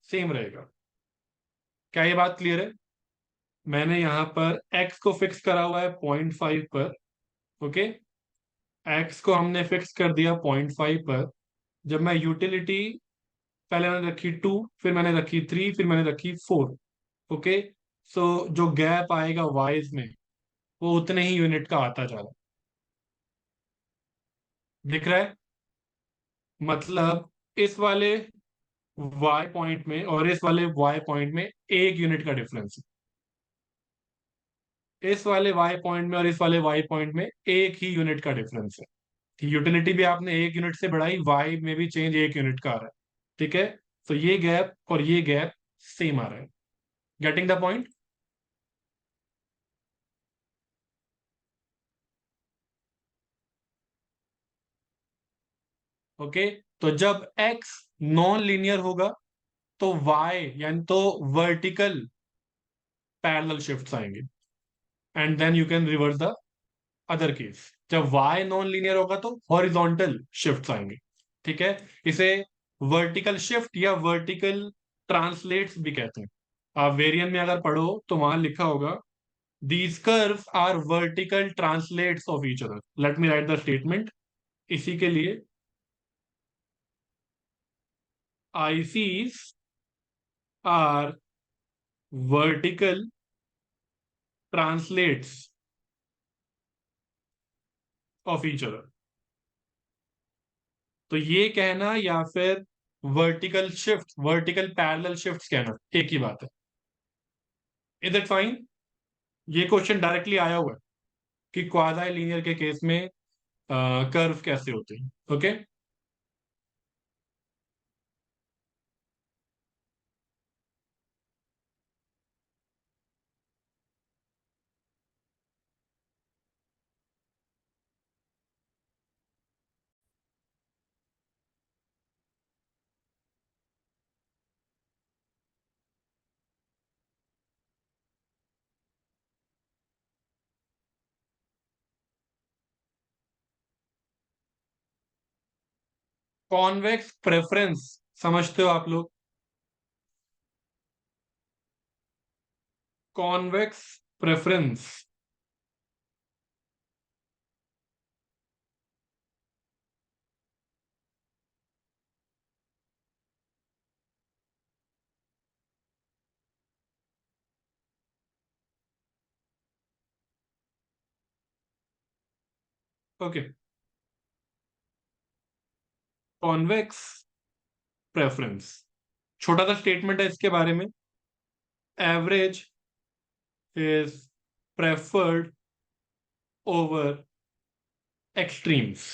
सेम रहेगा। क्या ये बात क्लियर है? मैंने यहाँ पर x को फिक्स करा हुआ है 0.5 पर। ओके, x को हमने फिक्स कर दिया 0.5 पर। जब मैं यूटिलिटी, पहले मैंने रखी 2, फिर मैंने रखी 3, फिर मैंने रखी 4। ओके, सो जो गैप आएगा वाइज में वो उतने ही यूनिट का आता जा रहा है। दिख रहा है? मतलब इस वाले y पॉइंट में और इस वाले y पॉइंट में 1 यूनिट का डिफरेंस है। इस वाले y पॉइंट में और इस वाले y पॉइंट में एक ही यूनिट का डिफरेंस है। यूटिलिटी भी आपने 1 यूनिट से बढ़ाई, y में भी चेंज 1 यूनिट का आ रहा है। ठीक है, तो ये गैप और ये गैप सेम आ रहा है। Getting the point? ओके, तो जब x नॉन लीनियर होगा तो y यानी तो वर्टिकल पैरेलल शिफ्ट्स आएंगे, and then you can reverse the other case. जब y नॉन लीनियर होगा तो हॉरिजॉन्टल शिफ्ट्स आएंगे। ठीक है, इसे वर्टिकल शिफ्ट या वर्टिकल ट्रांसलेट्स भी कहते हैं। आप वेरिएंट में अगर पढ़ो तो वहां लिखा होगा these curves are vertical translates of each other. Let me write the statement इसी के लिए। ICs are vertical translates of each other। तो ये कहना या फिर vertical shift, vertical parallel shifts कहना एक ही बात है। Is it fine? ये क्वेश्चन डायरेक्टली आया हुआ है कि क्वाज़ाई लीनियर के केस में कर्व कैसे होते हैं। ओके, कॉन्वेक्स प्रेफरेंस समझते हो आप लोग? Convex preference. Okay, convex preference छोटा सा स्टेटमेंट है इसके बारे में। Average is preferred over extremes.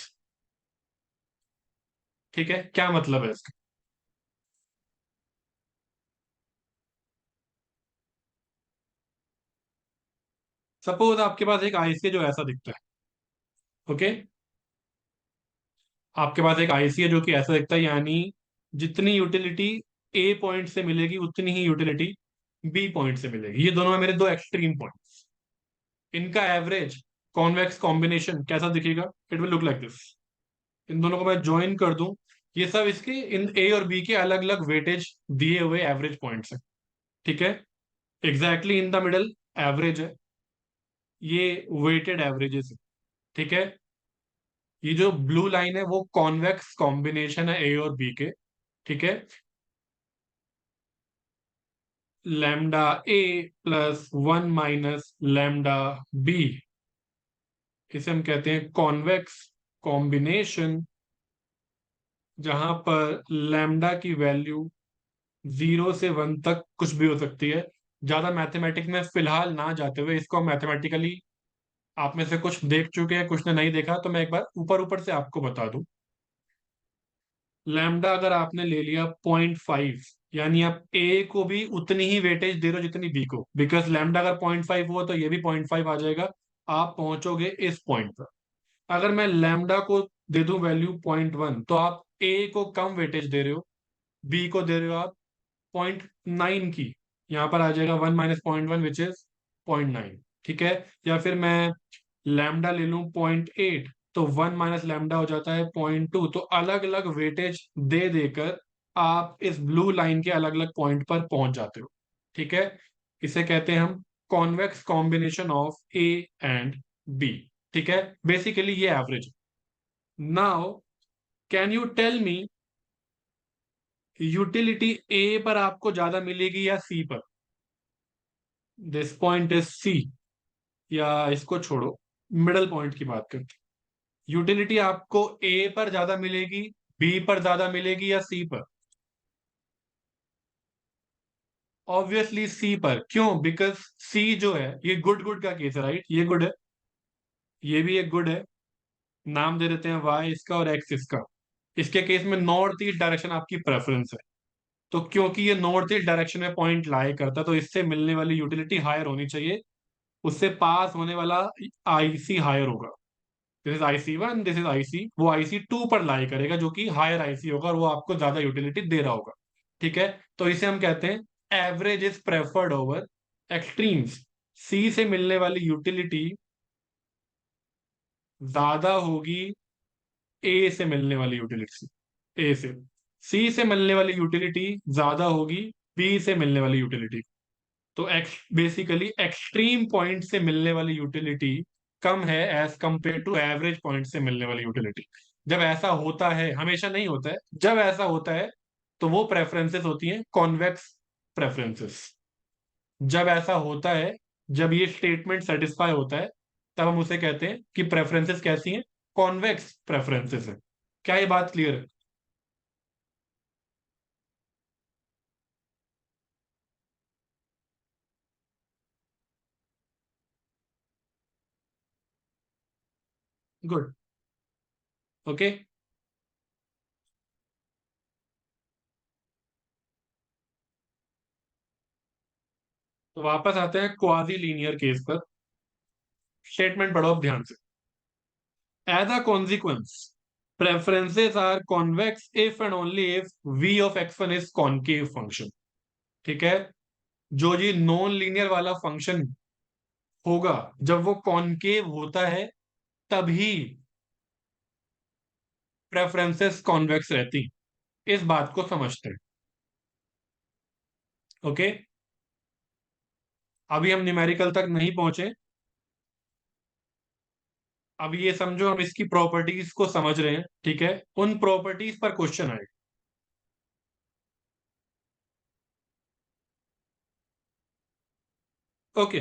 ठीक है, क्या मतलब है इसका? सपोज आपके पास एक आईसी है जो ऐसा दिखता है। ओके, आपके पास एक आईसी है जो कि ऐसा दिखता है, यानी जितनी यूटिलिटी ए पॉइंट से मिलेगी उतनी ही यूटिलिटी बी पॉइंट से मिलेगी। ये दोनों है मेरे दो एक्सट्रीम पॉइंट्स। इनका एवरेज कॉन्वेक्स कॉम्बिनेशन कैसा दिखेगा? It will look like this. इन दोनों को मैं ज्वाइन कर दूं, ये सब इसके इन ए और बी के अलग अलग वेटेज दिए हुए एवरेज पॉइंट्स हैं। ठीक है, exactly in the middle average है, ये वेटेड एवरेजेस है। ठीक है, ये जो ब्लू लाइन है वो कॉन्वेक्स कॉम्बिनेशन है ए और बी के। ठीक है, लैम्डा ए प्लस 1 - लैम्डा बी, इसे हम कहते हैं कॉन्वेक्स कॉम्बिनेशन, जहां पर लैम्डा की वैल्यू 0 से 1 तक कुछ भी हो सकती है। ज्यादा मैथमेटिक्स में फिलहाल ना जाते हुए इसको मैथमेटिकली आप में से कुछ देख चुके हैं, कुछ ने नहीं देखा, तो मैं एक बार ऊपर ऊपर से आपको बता दूं। लैम्डा अगर आपने ले लिया 0.5, यानी आप ए को भी उतनी ही वेटेज दे रहे हो जितनी बी को, बिकॉज लैम्डा अगर 0.5 हुआ तो ये भी 0.5 आ जाएगा। आप पहुंचोगे इस पॉइंट पर। अगर मैं लैम्डा को दे दूं वैल्यू 0.1, तो आप ए को कम वेटेज दे रहे हो, बी को दे रहे हो आप 0.9 की। यहां पर आ जाएगा 1 - 0.1 विच इज 0.9। ठीक है, या फिर मैं लैम्डा ले लूं 0.8, तो 1 - लैम्डा हो जाता है 0.2। तो अलग अलग वेटेज दे देकर आप इस ब्लू लाइन के अलग अलग पॉइंट पर पहुंच जाते हो। ठीक है, इसे कहते हैं हम convex combination of a and b. ठीक है, बेसिकली ये average. Now can you tell me, utility a पर आपको ज्यादा मिलेगी या सी पर? दिस पॉइंट इज सी, या इसको छोड़ो, मिडल पॉइंट की बात करते हैं। यूटिलिटी आपको ए पर ज्यादा मिलेगी, बी पर ज्यादा मिलेगी या सी पर? ऑब्वियसली सी पर। क्यों? बिकॉज सी जो है ये गुड गुड का केस है, राइट? ये गुड है, ये भी एक गुड है। नाम दे देते हैं वाई इसका और एक्स इसका। इसके केस में नॉर्थ ईस्ट डायरेक्शन आपकी प्रेफरेंस है, तो क्योंकि ये नॉर्थ ईस्ट डायरेक्शन में पॉइंट लाई करता है तो इससे मिलने वाली यूटिलिटी हायर होनी चाहिए, उससे पास होने वाला आईसी हायर होगा। This is IC1, this is IC, वो IC2 पर लाई करेगा जो कि हायर IC होगा और वो आपको ज्यादा यूटिलिटी दे रहा होगा। ठीक है, तो इसे हम कहते हैं average is preferred over extremes. C से मिलने वाली यूटिलिटी ज्यादा होगी ए से मिलने वाली यूटिलिटी ए से। सी से मिलने वाली यूटिलिटी ज्यादा होगी बी से मिलने वाली यूटिलिटी। तो एक्स बेसिकली एक्सट्रीम पॉइंट से मिलने वाली यूटिलिटी कम है as compare to average point से मिलने वाली यूटिलिटी। जब ऐसा होता है, हमेशा नहीं होता है, जब ऐसा होता है तो वो प्रेफरेंसेस होती हैं कॉन्वेक्स प्रेफरेंसेस। जब ऐसा होता है, जब ये स्टेटमेंट सेटिस्फाई होता है, तब हम उसे कहते हैं कि प्रेफरेंसेस कैसी हैं, कॉन्वेक्स प्रेफरेंसेस है। क्या ये बात क्लियर है? गुड। ओके। तो वापस आते हैं क्वाजी लीनियर केस पर। स्टेटमेंट पढ़ो अब ध्यान से। As a consequence, preferences are convex if and only if v of x1 is concave function। ठीक है, जो जी नॉन लीनियर वाला फंक्शन होगा, जब वो कॉनकेव होता है तभी प्रेफरेंसेस कॉन्वेक्स रहती। इस बात को समझते हैं। ओके, अभी हम न्यूमेरिकल तक नहीं पहुंचे। अब ये समझो हम इसकी प्रॉपर्टीज को समझ रहे हैं, ठीक है, उन प्रॉपर्टीज पर क्वेश्चन आएगा। ओके,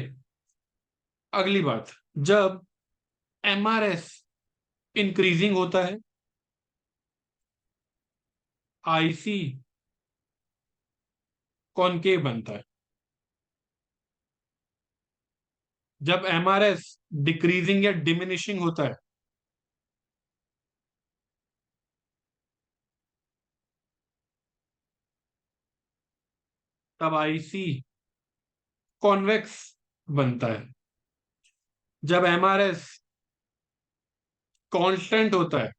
अगली बात, जब MRS इंक्रीजिंग होता है, IC कॉनकेव बनता है। जब MRS डिक्रीजिंग या डिमिनिशिंग होता है, तब IC कॉन्वेक्स बनता है। जब MRS कांस्टेंट होता है,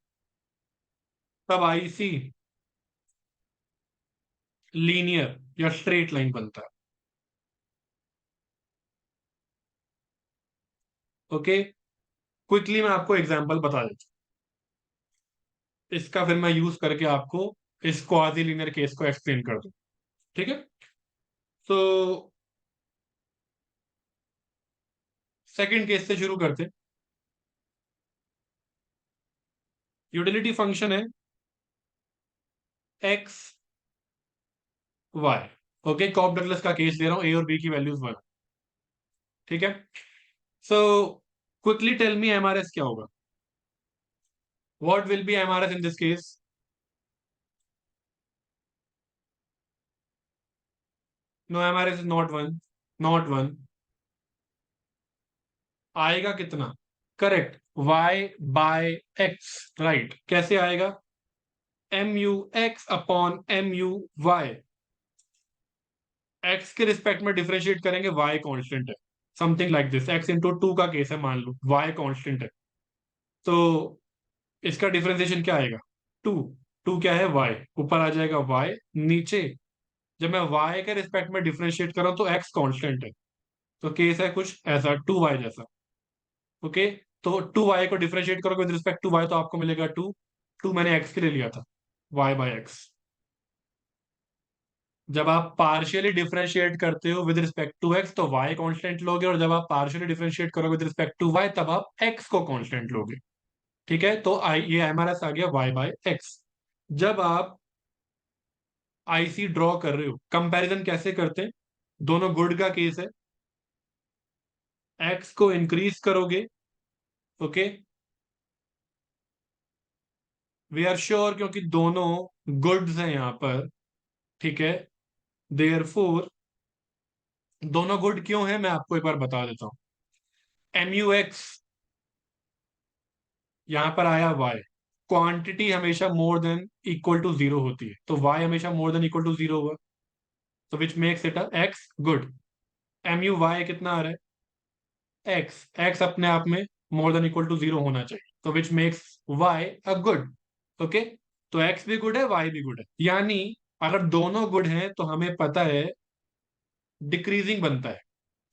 तब IC लीनियर या स्ट्रेट लाइन बनता है। ओके, क्विकली मैं आपको एग्जांपल बता देता हूं, इसका फिर मैं यूज करके आपको इस क्वाजी लीनियर केस को एक्सप्लेन कर दूं। ठीक है, तो सेकंड केस से शुरू करते हैं। यूटिलिटी फंक्शन है x y. Okay, Cobb Douglas का केस ले रहा हूं, ए और बी की वैल्यूज 1। ठीक है, so quickly tell me MRS क्या होगा? What will be MRS in this case? No, MRS is not one, not one. आएगा कितना? Correct, y by x। Right, कैसे आएगा? MUX/MUY। x के रिस्पेक्ट में डिफरेंशिएट करेंगे, y कांस्टेंट है। Something like this, x into two का केस है, मान लो y कांस्टेंट है, तो इसका डिफरेंशिएशन क्या आएगा? टू। टू क्या है? y। ऊपर आ जाएगा y, नीचे जब मैं y के रिस्पेक्ट में डिफरेंशिएट कर रहा हूं तो x कांस्टेंट है, तो केस है कुछ ऐसा, 2y जैसा। ओके, तो 2y को डिफरेंशिएट करोगे विद रिस्पेक्ट टू y तो आपको मिलेगा 2। 2 मैंने x के लिए लिया था, y बाय एक्स। जब आप पार्शियली डिफरेंशिएट करते हो विद रिस्पेक्ट टू x तो y कांस्टेंट लोगे, और जब आप पार्शियली डिफरेंशिएट करोगे विद रिस्पेक्ट टू y तब आप x को कांस्टेंट लोगे। ठीक है, तो आई ये MRS आ गया y बाय एक्स। जब आप IC ड्रॉ कर रहे हो, कंपैरिजन कैसे करते हैं? दोनों गुड का केस है, x को इंक्रीज करोगे। ओके, वी आर श्योर क्योंकि दोनों गुड्स हैं यहां पर। ठीक है, देयरफॉर दोनों गुड क्यों है मैं आपको एक बार बता देता हूं। MUX यहां पर आया y, क्वांटिटी हमेशा more than equal to zero होती है, तो y हमेशा more than equal to zero होगा, तो which makes it a x good. MUY कितना आ रहा है? x। x अपने आप में more than equal to zero होना चाहिए। तो which makes y a good. Okay, तो एक्स भी गुड है, वाई भी गुड है, यानी अगर दोनों गुड हैं तो हमें पता है डिक्रीजिंग बनता है।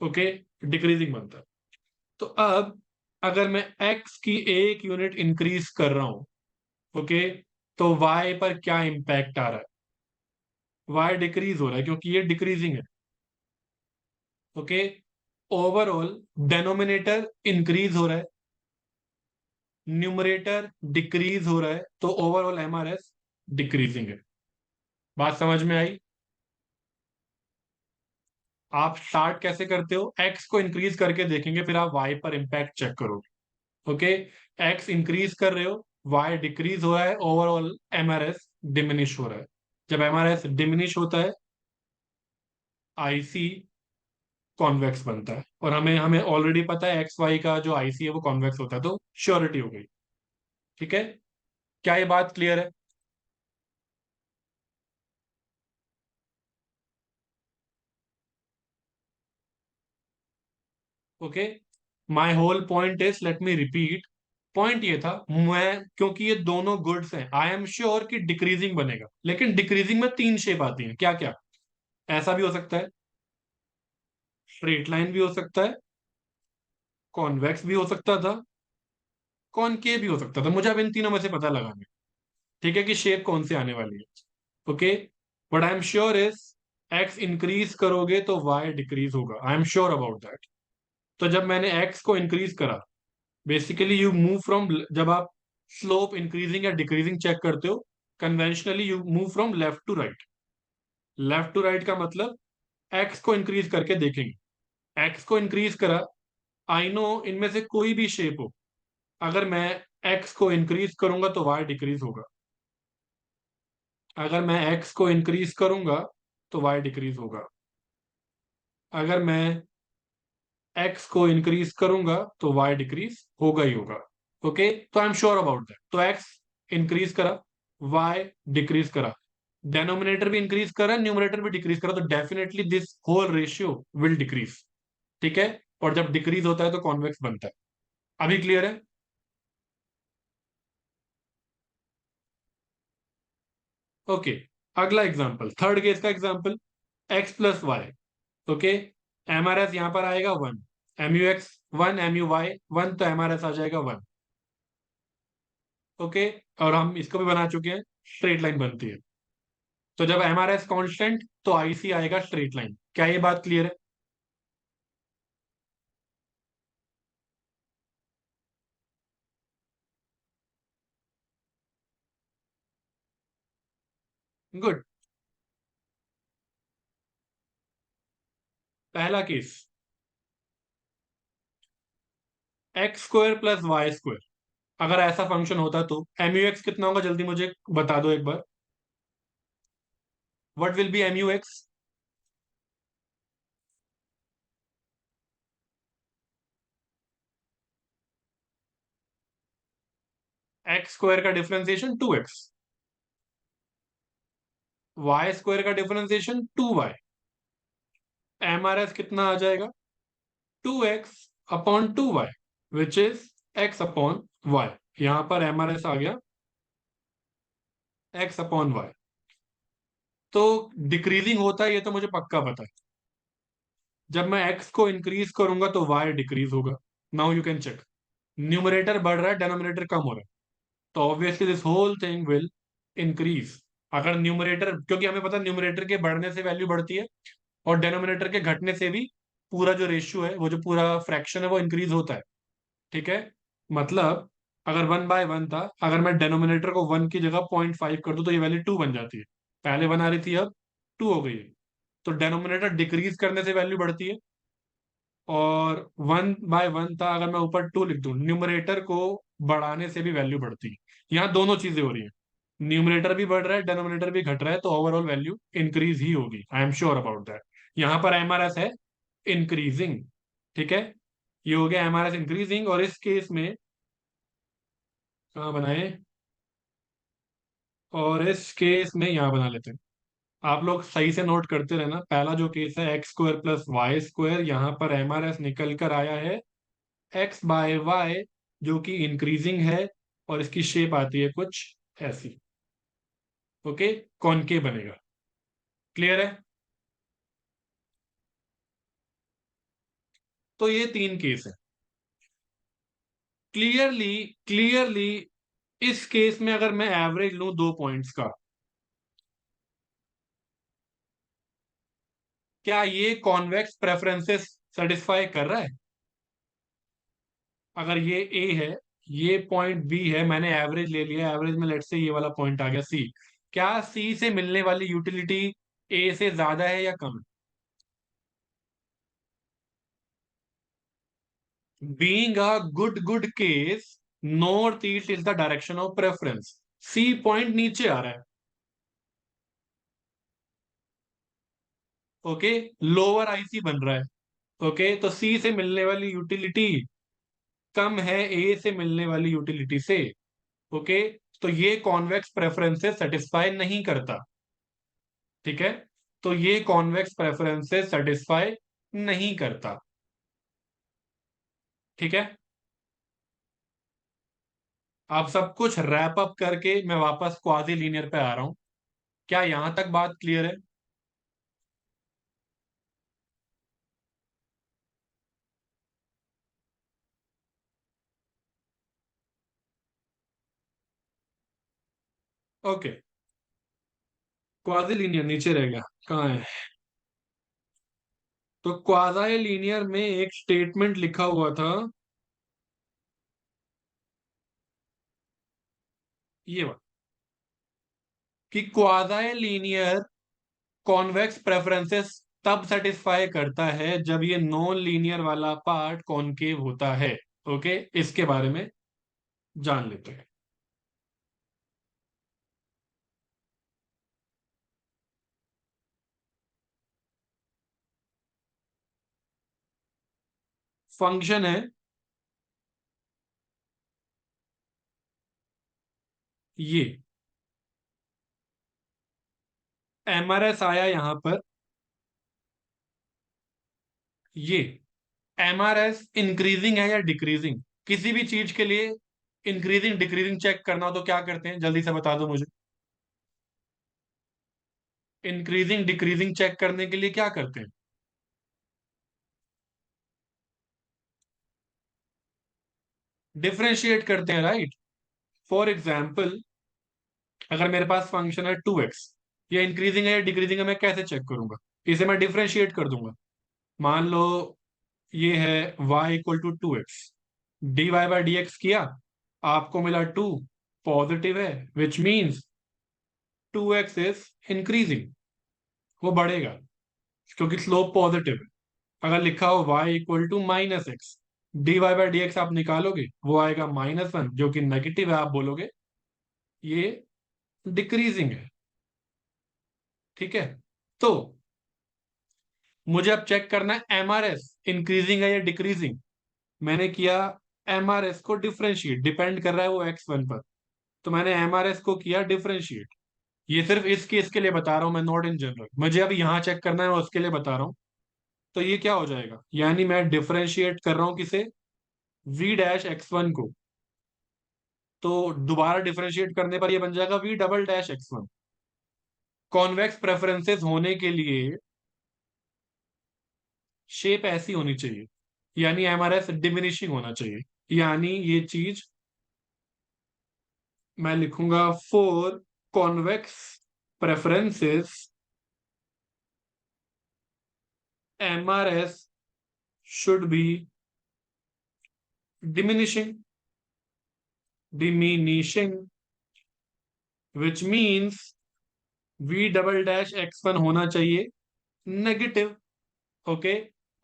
ओके, डिक्रीजिंग बनता है। तो अब अगर मैं एक्स की एक यूनिट इंक्रीज कर रहा हूं, ओके, तो वाई पर क्या इंपैक्ट आ रहा है? वाई डिक्रीज हो रहा है क्योंकि ये डिक्रीजिंग है। ओके, ओवरऑल डेनोमिनेटर इंक्रीज हो रहा है, न्यूमरेटर डिक्रीज हो रहा है, तो ओवरऑल एमआरएस डिक्रीजिंग है। बात समझ में आई? आप स्टार्ट कैसे करते हो? एक्स को इंक्रीज करके देखेंगे, फिर आप वाई पर इंपैक्ट चेक करोगे। ओके, एक्स इंक्रीज कर रहे हो, वाई डिक्रीज हो रहा है, ओवरऑल एमआरएस डिमिनिश हो रहा है। जब एमआरएस डिमिनिश होता है, आईसी कॉन्वेक्स बनता है, और हमें हमें ऑलरेडी पता है एक्स वाई का जो आईसी है वो कॉन्वेक्स होता है, तो श्योरिटी हो गई। ठीक है, क्या ये बात क्लियर है? Okay, my whole point is, let me repeat, point ये था, मैं क्योंकि ये दोनों गुड्स हैं, आई एम श्योर कि डिक्रीजिंग बनेगा, लेकिन डिक्रीजिंग में तीन शेप आती हैं, क्या क्या? ऐसा भी हो सकता है, स्ट्रेट लाइन भी हो सकता है, कॉन्वेक्स भी हो सकता था, कॉनकेव भी हो सकता था। मुझे अब इन तीनों में से पता लगाना है, ठीक है, कि शेप कौन सी आने वाली है। Okay, but I am sure is, x increase करोगे तो वाई डिक्रीज होगा, आई एम श्योर अबाउट दैट। तो जब मैंने एक्स को इंक्रीज करा, बेसिकली यू मूव फ्रॉम, जब आप स्लोप इंक्रीजिंग या डिक्रीजिंग चेक करते हो, conventionally you move from left to right. Left to right का मतलब एक्स को इंक्रीज करके देखेंगे, एक्स को इंक्रीज करा, आई नो इनमें से कोई भी शेप हो, अगर मैं एक्स को इंक्रीज करूंगा तो वाई डिक्रीज होगा, अगर मैं एक्स को इंक्रीज करूंगा तो वाई डिक्रीज होगा, अगर मैं एक्स को इंक्रीज करूंगा तो वाई डिक्रीज होगा ही होगा। ओके, तो I am sure about that. तो एक्स इंक्रीज करा, वाई डिक्रीज करा, डेनोमिनेटर भी इंक्रीज करा, न्यूमरेटर भी डिक्रीज करा, तो definitely this whole ratio will decrease. ठीक है, और जब डिक्रीज होता है तो कॉन्वेक्स बनता है। अभी क्लियर है? ओके, अगला एग्जांपल, थर्ड केस का example, x plus y. Okay, MRS यहां पर आएगा 1, M U x 1, M U y 1, तो एमआरएस आ जाएगा 1। ओके, और हम इसको भी बना चुके हैं, स्ट्रेट लाइन बनती है। तो जब एमआरएस कांस्टेंट तो आईसी आएगा स्ट्रेट लाइन। क्या ये बात क्लियर है? गुड। पहला case, x square plus y square, अगर ऐसा फंक्शन होता तो एम यू एक्स कितना होगा, जल्दी मुझे बता दो एक बार। What will be M U x? X square का डिफरेंशिएशन 2x, वाई स्क्वायर का differentiation 2y, M R S कितना आ जाएगा? 2x/2y, which is x/y। यहां पर एम आर एस आ गया x/y। तो डिक्रीजिंग होता है, ये तो मुझे पक्का पता है। जब मैं x को इंक्रीज करूंगा तो y डिक्रीज होगा। Now you can check, numerator बढ़ रहा है, डेनोमिनेटर कम हो रहा है, तो obviously this whole thing will increase. अगर न्यूमरेटर, क्योंकि हमें पता है न्यूमरेटर के बढ़ने से वैल्यू बढ़ती है, और डेनोमिनेटर के घटने से भी पूरा जो रेशियो है, वो जो पूरा फ्रैक्शन है, वो इंक्रीज होता है। ठीक है, मतलब अगर 1/1 था, अगर मैं डेनोमिनेटर को 1 की जगह 0.5 कर दूं तो ये वैल्यू 2 बन जाती है। पहले 1 आ रही थी, अब 2 हो गई है। तो डेनोमिनेटर डिक्रीज करने से वैल्यू बढ़ती है, और 1/1 था, अगर मैं ऊपर 2 लिख दूं, न्यूमरेटर को बढ़ाने से भी वैल्यू बढ़ती है। यहाँ दोनों चीजें हो रही है, न्यूमरेटर भी बढ़ रहा है, डेनोमिनेटर भी घट रहा है, तो ओवरऑल वैल्यू इंक्रीज ही होगी, आई एम श्योर अबाउट दैट। यहाँ पर एमआरएस है इंक्रीजिंग। ठीक है, ये हो गया एमआरएस इंक्रीजिंग, और इस केस में कहाँ बनाए, और इस केस में यहाँ बना लेते हैं। आप लोग सही से नोट करते रहना, पहला जो केस है x square plus y square, यहाँ पर एमआरएस निकल कर आया है x/y, जो कि इंक्रीजिंग है, और इसकी शेप आती है कुछ ऐसी। ओके, कॉनकेव बनेगा। क्लियर है? तो ये तीन केस है। क्लियरली, क्लियरली इस केस में अगर मैं एवरेज लूं 2 पॉइंट्स का, क्या ये कॉन्वेक्स प्रेफरेंसेस सेटिस्फाई कर रहा है? अगर ये ए है, ये पॉइंट बी है, मैंने एवरेज ले लिया, एवरेज में लेट्स से ये वाला पॉइंट आ गया सी, क्या सी से मिलने वाली यूटिलिटी ए से ज्यादा है या कम है? Being a good case, north east is the direction of preference. C point नीचे आ रहा है। ओके, लोअर आईसी बन रहा है। ओके, तो सी से मिलने वाली यूटिलिटी कम है ए से मिलने वाली यूटिलिटी से। ओके, तो ये कॉन्वेक्स प्रेफरेंसेस सेटिस्फाई नहीं करता। ठीक है, तो ये कॉन्वेक्स प्रेफरेंसेस सेटिस्फाई नहीं करता। ठीक है, अब सब कुछ रैप अप करके मैं वापस क्वाजी लीनियर पे आ रहा हूं। क्या यहां तक बात क्लियर है? ओके, क्वाजी लीनियर नीचे रह गया, कहाँ है? तो क्वाजी लीनियर में एक स्टेटमेंट लिखा हुआ था, ये वाला, कि क्वाजी लीनियर कॉन्वेक्स प्रेफरेंसेस तब सेटिस्फाई करता है जब ये नॉन लीनियर वाला पार्ट कॉनकेव होता है। ओके, इसके बारे में जान लेते हैं। फंक्शन है ये, एमआरएस आया यहां पर, ये एमआरएस इंक्रीजिंग है या डिक्रीजिंग? किसी भी चीज के लिए इंक्रीजिंग डिक्रीजिंग चेक करना हो तो क्या करते हैं, जल्दी से बता दो मुझे। इंक्रीजिंग डिक्रीजिंग चेक करने के लिए क्या करते हैं? डिफरेंशिएट करते हैं, राइट? फॉर एग्जाम्पल, अगर मेरे पास फंक्शन है 2x, ये इंक्रीजिंग है या डिक्रीजिंग है मैं कैसे चेक करूंगा? इसे मैं डिफरेंशिएट कर दूंगा। मान लो ये है y equal to 2x, d y by d x किया, आपको मिला 2, पॉजिटिव है, which means 2x is increasing, वो बढ़ेगा क्योंकि स्लोप पॉजिटिव है। अगर लिखा हो y equal to -x, d y by d x आप निकालोगे, वो आएगा -1 जो कि नेगेटिव है, आप बोलोगे ये डिक्रीजिंग है। ठीक है, तो मुझे अब चेक करना है एमआरएस इंक्रीजिंग है या डिक्रीजिंग। मैंने किया एमआरएस को डिफरेंशिएट, डिपेंड कर रहा है वो x1 पर, तो मैंने एमआरएस को किया डिफरेंशिएट। ये सिर्फ इस केस के लिए बता रहा हूं मैं, नॉट इन जनरल, मुझे अब यहां चेक करना है, मैं उसके लिए बता रहा हूं। तो ये क्या हो जाएगा, यानी मैं डिफरेंशिएट कर रहा हूं किसे, v डैश x1 को, तो दोबारा डिफरेंशिएट करने पर ये बन जाएगा v double dash x1। Convex preferences होने के लिए शेप ऐसी होनी चाहिए, यानी एमआरएस डिमिनिशिंग होना चाहिए, यानी ये चीज मैं लिखूंगा, four convex preferences MRS should be diminishing, diminishing which means v double dash x1 होना चाहिए नेगेटिव। ओके,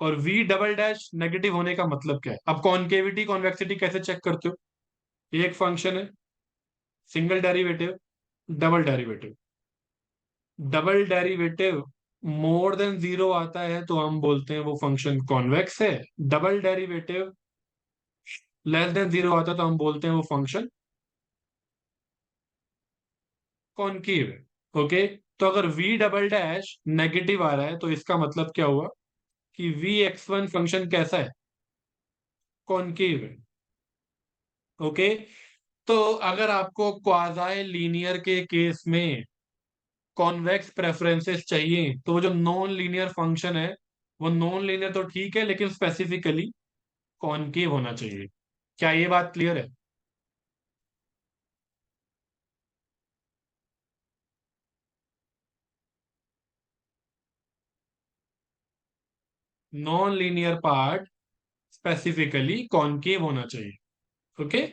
और v डबल डैश नेगेटिव होने का मतलब क्या है? अब कॉन्केविटी कॉन्वेक्सिटी कैसे चेक करते हो? ये एक फंक्शन है, single derivative, double derivative, double derivative more than zero आता है तो हम बोलते हैं वो फंक्शन कॉन्वेक्स है, double derivative less than zero आता है तो हम बोलते हैं वो फंक्शन कॉनकेव है। ओके, तो अगर v डबल डैश नेगेटिव आ रहा है तो इसका मतलब क्या हुआ कि v x1 फंक्शन कैसा है, कॉनकेव है। ओके। तो अगर आपको क्वाजाई लीनियर के केस में कॉन्वेक्स प्रेफरेंसेस चाहिए, तो वो जो नॉन लीनियर फंक्शन है, वो नॉन लीनियर तो ठीक है लेकिन स्पेसिफिकली कॉनकेव होना चाहिए। क्या ये बात क्लियर है? Non linear part specifically concave होना चाहिए। ओके।